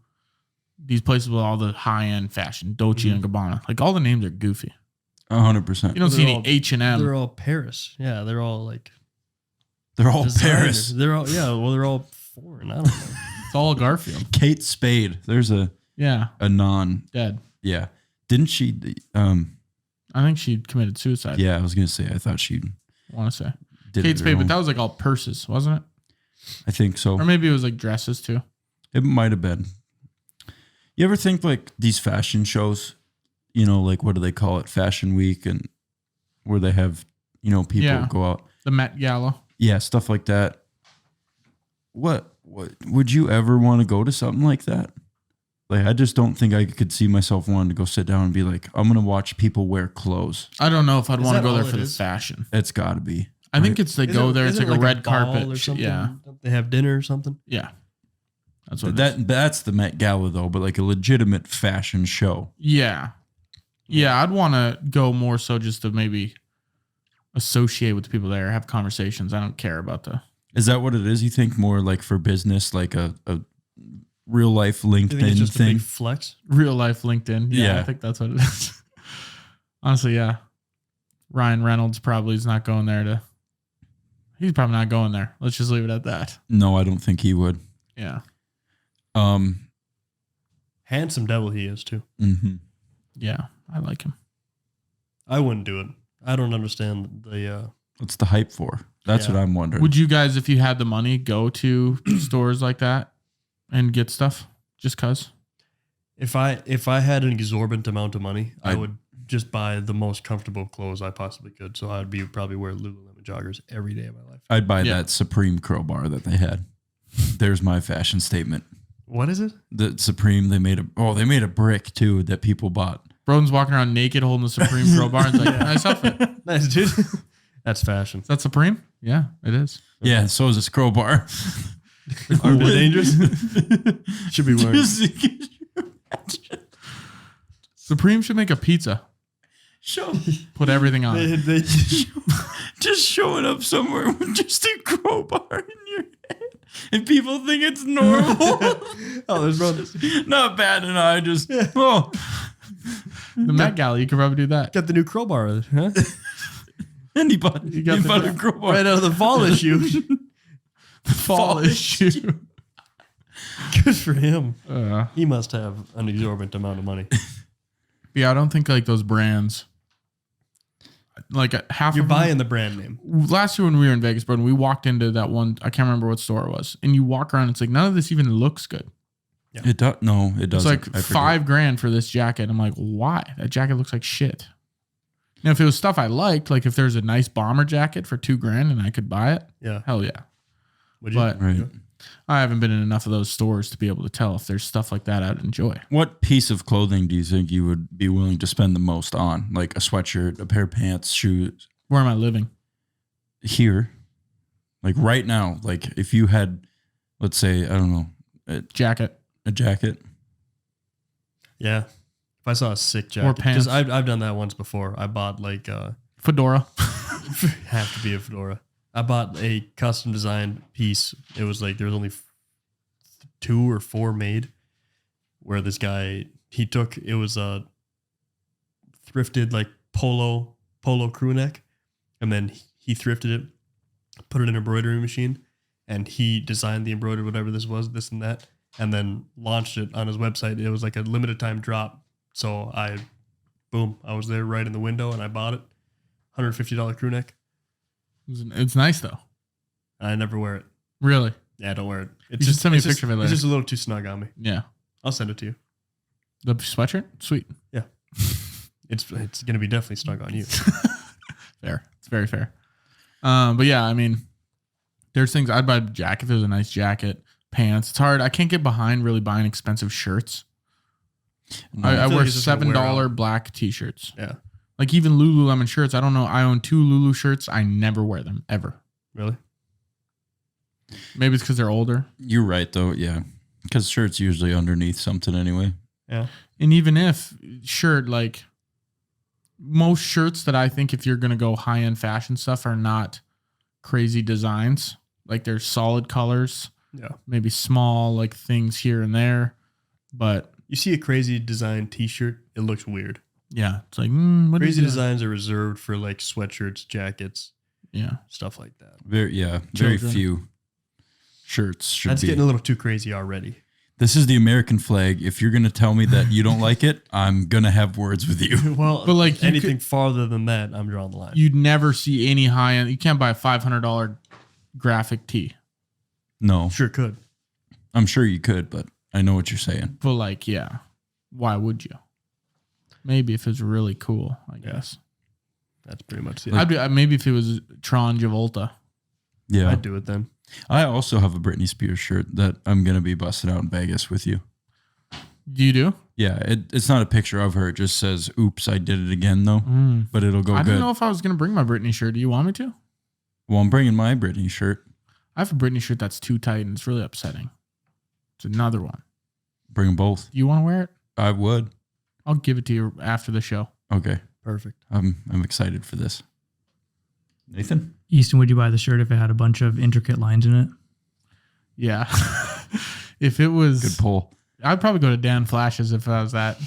these places with all the high-end fashion, Dolce and Gabbana, like all the names are goofy. 100%. You don't see They're any all- H&M. They're all Paris. Yeah, they're all like They're all designers. Paris. They're all they're all foreign. I don't know. It's all Garfield. Kate Spade. There's a Yeah, non. dead. Yeah. Didn't she? I think she committed suicide. Yeah, I was gonna say. I thought she I want to say. did Kate it Spade, her but that own. was like all purses, wasn't it? I think so. Or maybe it was like dresses too. It might have been. You ever think like these fashion shows, you know, like what do they call it? Fashion Week, and where they have, you know, people Yeah. go out. The Met Gala. Yeah, stuff like that. What would you ever want to go to something like that? Like, I just don't think I could see myself wanting to go sit down and be like, I'm going to watch people wear clothes. I don't know if I'd Is want to that go there all for it the is? fashion. It's got to be. I think it's they go there. It's Isn't like it a red ball carpet. or something? Yeah, Don't they have dinner or something? yeah. That's what. It is. That's the Met Gala though, but like a legitimate fashion show. Yeah, yeah. I'd want to go more so just to maybe associate with the people there, have conversations. I don't care about the. Is that what it is? You think more like for business, like a real life Do you think it's LinkedIn just a thing? big flex? Real life LinkedIn. Yeah, Yeah. I think that's what it is. Honestly, yeah. Ryan Reynolds probably is not going there to. He's probably not going there. Let's just leave it at that. No, I don't think he would. Yeah. Handsome devil he is too. Mm-hmm. Yeah. I like him. I wouldn't do it. I don't understand the. What's the hype for? That's Yeah. what I'm wondering. Would you guys, if you had the money, go to stores like that and get stuff just cause? If I had an exorbitant amount of money, I I'd- would just buy the most comfortable clothes I possibly could. So I'd be probably wear Lululemon joggers every day of my life. I'd buy Yeah. that Supreme crowbar that they had. There's my fashion statement. What is it? The Supreme, they made a brick too that people bought. Broden's walking around naked holding the Supreme crowbar and it's like, nice outfit. Is Nice, dude. That's fashion. that Supreme? Yeah, it is. Yeah, so is this crowbar. Are we dangerous? Should be wearing. Supreme should make a pizza. Show, Put everything on it. They- just showing up somewhere with just a crowbar in your head, and people think it's normal. oh, there's brothers. Not bad, and I just oh, The Met Gala, you could probably do that. Got the new crowbar, huh? and he bought a crowbar Right out of the fall issue. Fall issue. Good for him. Uh, He must have an exorbitant amount of money. yeah, I don't think like those brands. Like half You're of them- buying the brand name. last year when we were in Vegas, Broden, we walked into that one. I can't remember what store it was, and you walk around. It's like none of this even looks good. It does. No, it It's doesn't. like $5,000 for this jacket. I'm like, why? That jacket looks like shit. Now, if it was stuff I liked, like if there's a nice bomber jacket for $2,000 and I could buy it, Yeah. hell yeah. Would you? But Right. I haven't been in enough of those stores to be able to tell if there's stuff like that I'd enjoy. What piece of clothing do you think you would be willing to spend the most on? Like a sweatshirt, a pair of pants, shoes? Where am I living? Here, like right now, like if you had, let's say, I don't know, Jacket. a jacket. Yeah. If I saw a sick jacket, pants. because I've done that once before. I bought like Fedora. have to be a fedora. I bought a custom designed piece. It was like there was only 2 or 4 made. Where this guy it was a thrifted like polo crew neck, and then he thrifted it, put it in an embroidery machine, and he designed the embroidery, whatever this was, this and that, and then launched it on his website. It was like a limited time drop. So I was there right in the window and I bought it. $150 crew neck. It's nice though. And I never wear it. Really? Yeah, I don't wear it. You should send me a picture of it later. It's just a little too snug on me. Yeah. I'll send it to you. The sweatshirt? Sweet. It's going to be definitely snug on you. Fair. It's very fair. But yeah, I mean, there's things I'd buy a jacket if there's a nice jacket, pants. It's hard. I can't get behind really buying expensive shirts. I feel wear like it's just gonna wear $7 out. black t-shirts. Yeah. Like even Lululemon shirts. I don't know. I own 2 Lulu shirts. I never wear them ever. Really? Maybe it's because they're older. You're right, though. Yeah, because shirt's usually underneath something anyway. Yeah. And even if shirt, like most shirts that I think if you're going to go high end fashion stuff are not crazy designs. Like they're solid colors, Yeah. maybe small like things here and there. But You see a crazy design t-shirt, it looks weird. yeah, it's like, what Crazy is this? designs are reserved for like sweatshirts, jackets, Yeah. stuff like that. Very Children. few shirts should That's be. getting a little too crazy already. This is the American flag. If you're gonna tell me that you don't like it, I'm gonna have words with you. Well, But, like, you anything farther than that, I'm drawing the line. You'd never see any high end. You can't buy a $500 graphic tee. No, Sure could. I'm sure you could, but I know what you're saying. But like, yeah, why would you? Maybe if it's really cool, I guess. That's pretty much it. I'd be, maybe if it was Tron Travolta. Yeah, I'd do it then. I also have a Britney Spears shirt that I'm gonna be busting out in Vegas with you. You do? Yeah, it's not a picture of her. It just says, "Oops, I did it again," though. But it'll go I good. don't know if I was gonna bring my Britney shirt. Do you want me to? Well, I'm bringing my Britney shirt. I have a Britney shirt that's too tight and it's really upsetting. It's another one. Bring them both. Do you want to wear it? I would. I'll give it to you after the show. Okay, Perfect. I'm excited for this. Nathan, Easton, would you buy the shirt if it had a bunch of intricate lines in it? Yeah. If it was, good pull. I'd probably go to Dan Flash's if I was that.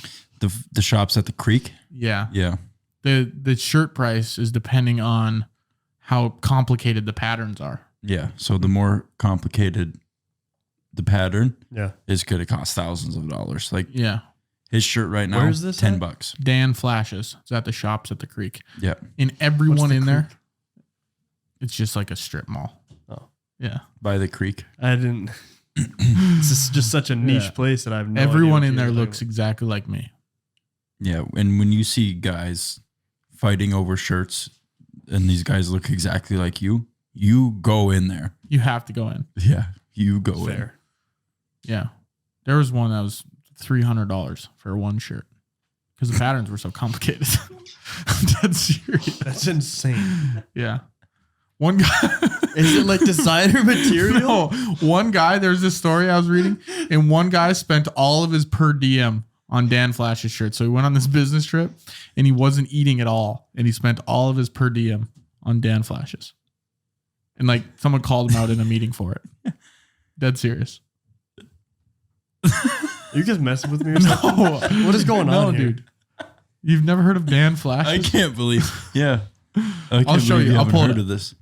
The shops at the creek. Yeah. Yeah, The shirt price is depending on how complicated the patterns are. yeah. So the more complicated the pattern Yeah. is going to cost thousands of dollars. Like Yeah. his shirt right now, Where's this at? $10. Dan Flash's. It's at the shops at the creek. Yeah, And everyone What's the in there, creek? it's just like a strip mall. Oh. Yeah. by the creek. I didn't. This is just such a niche Yeah. place that I've no idea Everyone what in you're there talking looks exactly like me. Yeah, and when you see guys fighting over shirts, and these guys look exactly like you go in there. You have to go in. Yeah, you go about. in. Fair. Yeah. There was one that was $300 for one shirt because the patterns were so complicated. I'm dead serious. That's insane. Yeah. One guy. Is it like designer material? No, one guy, there's this story I was reading, and one guy spent all of his per diem on Dan Flash's shirt. So he went on this business trip and he wasn't eating at all. And he spent all of his per diem on Dan Flash's. And like someone called him out in a meeting for it. Dead serious. Are you guys messing with me or something? No. What is going on here? Dude. You've never heard of Dan Flash? I can't believe. Yeah. I can't show believe you. I'll haven't pull it heard up. of this.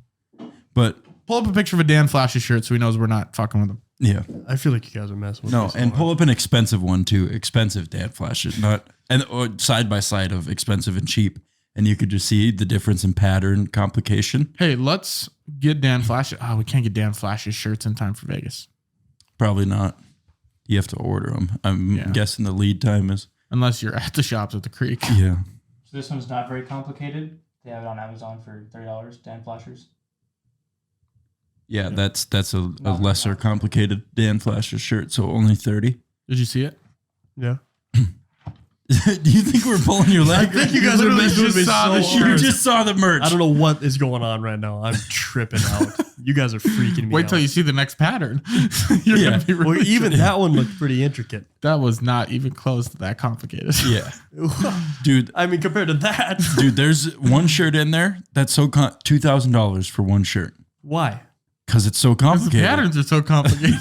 But Pull up a picture of a Dan Flash's shirt so he knows we're not fucking with him. yeah. I feel like you guys are messing with me. No, so and hard. pull up an expensive one too. Expensive Dan Flashes, not or side by side of expensive and cheap, and you could just see the difference in pattern complication. Hey, let's get Dan Flash. Oh, we can't get Dan Flash's shirts in time for Vegas. Probably not. You have to order them. I'm Yeah. guessing the lead time is Unless you're at the shops at the creek. yeah. So this one's not very complicated. They have it on Amazon for $30. Dan Flashers. Yeah, that's a Not lesser very complicated Dan Flashes shirt, so only 30. Did you see it? Yeah. Do you think we're pulling your leg? I think you guys are messing with me so You hard. just saw the merch. I don't know what is going on right now. I'm tripping out. You guys are freaking me Wait out. till you see the next pattern. You're Yeah. gonna be Well, really even tripped. that one looked pretty intricate. That was not even close to that complicated. Yeah, dude. I mean, compared to that, Dude, there's one shirt in there that's so $2,000 for one shirt why? because it's so The complicated. patterns are so complicated.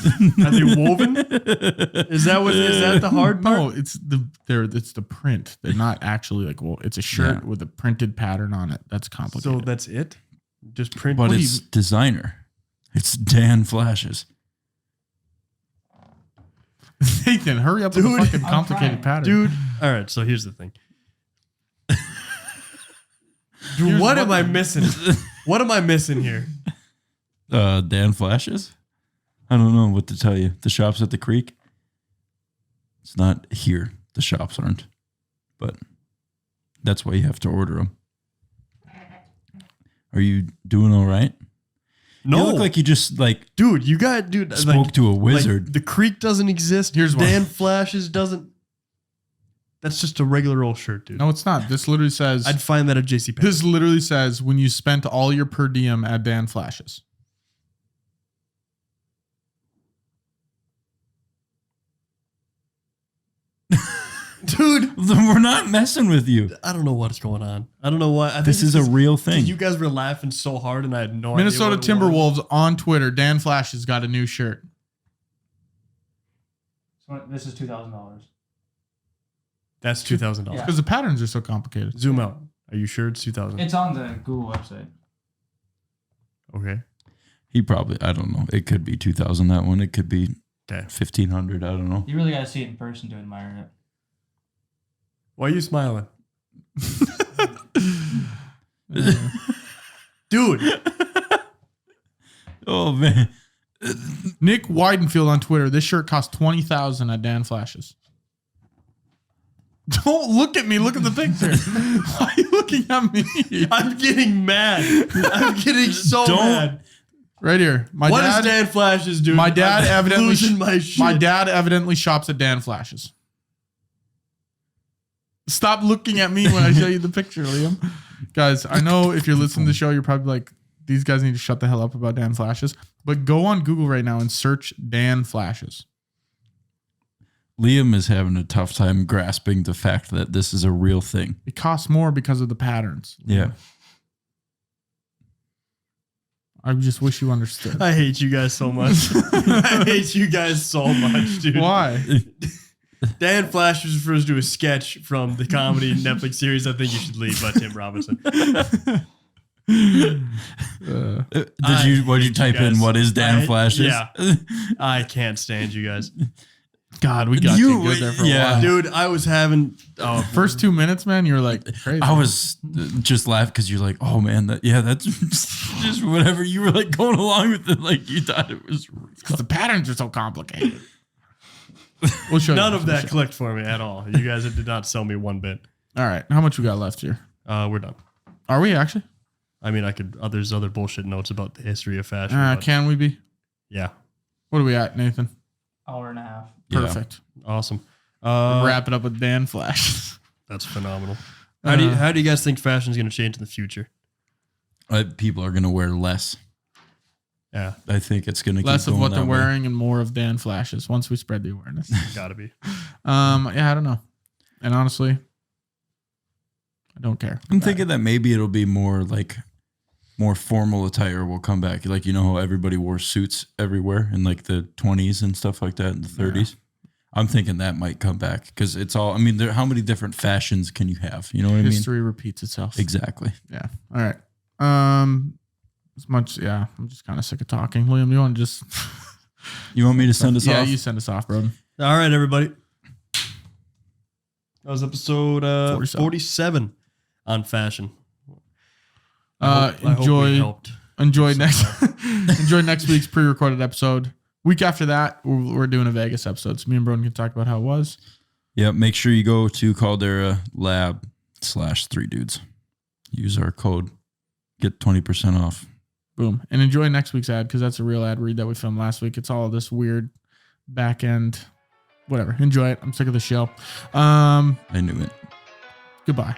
Are they woven? Is that the hard part? No, it's the print. They're not actually like, well, it's a shirt with a printed pattern on it. That's So complicated. that's it? Just print. But what do it's designer. It's Dan Flashes. Nathan, hurry up with the Dude, fucking I'm complicated trying. pattern. Dude, all right, so here's the thing. Dude, Here's what what- am I missing? What am I missing here? Dan Flashes? I don't know what to tell you. The shop's at the creek. It's not here. The shops aren't. But that's why you have to order them. Are you doing all right? No, You look like you just dude, you got dude spoke to a wizard. Like, the creek doesn't exist. Here's one. Dan Flashes doesn't. That's just a regular old shirt, dude. No, it's not. This literally says. I'd find that at JC Penney. This literally says when you spent all your per diem at Dan Flashes. Dude, We're not messing with you. I don't know what's going on. I don't know why. I think This it's is a just- real thing. You guys were laughing so hard, and I had no Minnesota idea. what it was. Timberwolves on Twitter. Dan Flash has got a new shirt. So this is $2,000. That's $2,000. Yeah. Because the patterns are so complicated. Zoom out. Are you sure it's 2,000? It's on the Google website. Okay. He probably, I don't know. It could be 2,000 that one. It could be Okay. 1,500. I don't know. You really got to see it in person to admire it. Why are you smiling, dude? Oh, man. Nick Weidenfield on Twitter. This shirt cost $20,000 at Dan Flashes. Don't look at me. Look at the picture. Why are you looking at me? I'm getting mad. I'm getting so Don't- mad. Right here. What is Dan Flashes doing? My dad I'm evidently losing my shit. My dad evidently shops at Dan Flashes. Stop looking at me when I show you the picture, Liam. Guys, I know if you're listening to the show, you're probably like, these guys need to shut the hell up about Dan Flashes. But go on Google right now and search Dan Flashes. Liam is having a tough time grasping the fact that this is a real thing. It costs more because of the patterns. Yeah. I just wish you understood. I hate you guys so much. I hate you guys so much, dude. Why? Dan Flashes refers to a sketch from the comedy Netflix series I Think You Should Leave by Tim Robinson. What did you type in? guys. What is Dan Flashes? Yeah. I can't stand you guys. God, we got you good there for a yeah. while. Dude, I was having... Oh, First 2 minutes, man, you were like crazy. I was just laughing because you're like, oh man, that's just whatever. You were like going along with it, like you thought it was. because the patterns are so complicated. We'll show none you of that clicked for me at all. You guys did not sell me one bit. All right, how much we got left here? We're done. Are we actually? I mean, I could... there's other bullshit notes about the history of fashion. but Can we be? yeah. What are we at, Nathan? Hour and a half. Yeah. Perfect. Awesome. Wrap it up with Dan Flash. That's phenomenal. How do you guys think fashion is going to change in the future? People are gonna wear less. Yeah, I think it's gonna Less keep of going what they're that way. wearing and more of Dan flashes once we spread the awareness. gotta be. Yeah, I don't know. And honestly, I don't care. I'm thinking that maybe it'll be more like more formal attire will come back. Like, you know how everybody wore suits everywhere in like the 20s and stuff like that in the 30s. I'm thinking that might come back because it's all, I mean, how many different fashions can you have? You know what I mean? History repeats itself. Exactly. Yeah. All right. I'm just kind of sick of talking. Liam, you want to just You want me to send us off? Yeah, you send us off, Broden. All right, everybody. That was episode 47. 47 on fashion. I hope we Enjoy helped. enjoy next week's pre-recorded episode. Week after that, we're doing a Vegas episode, so me and Broden can talk about how it was. Yeah, make sure you go to Caldera Lab /3 dudes. Use our code. Get 20% off. Boom. And enjoy next week's ad because that's a real ad read that we filmed last week. It's all of this weird back end, whatever. Enjoy it. I'm sick of the show. I knew it. Goodbye.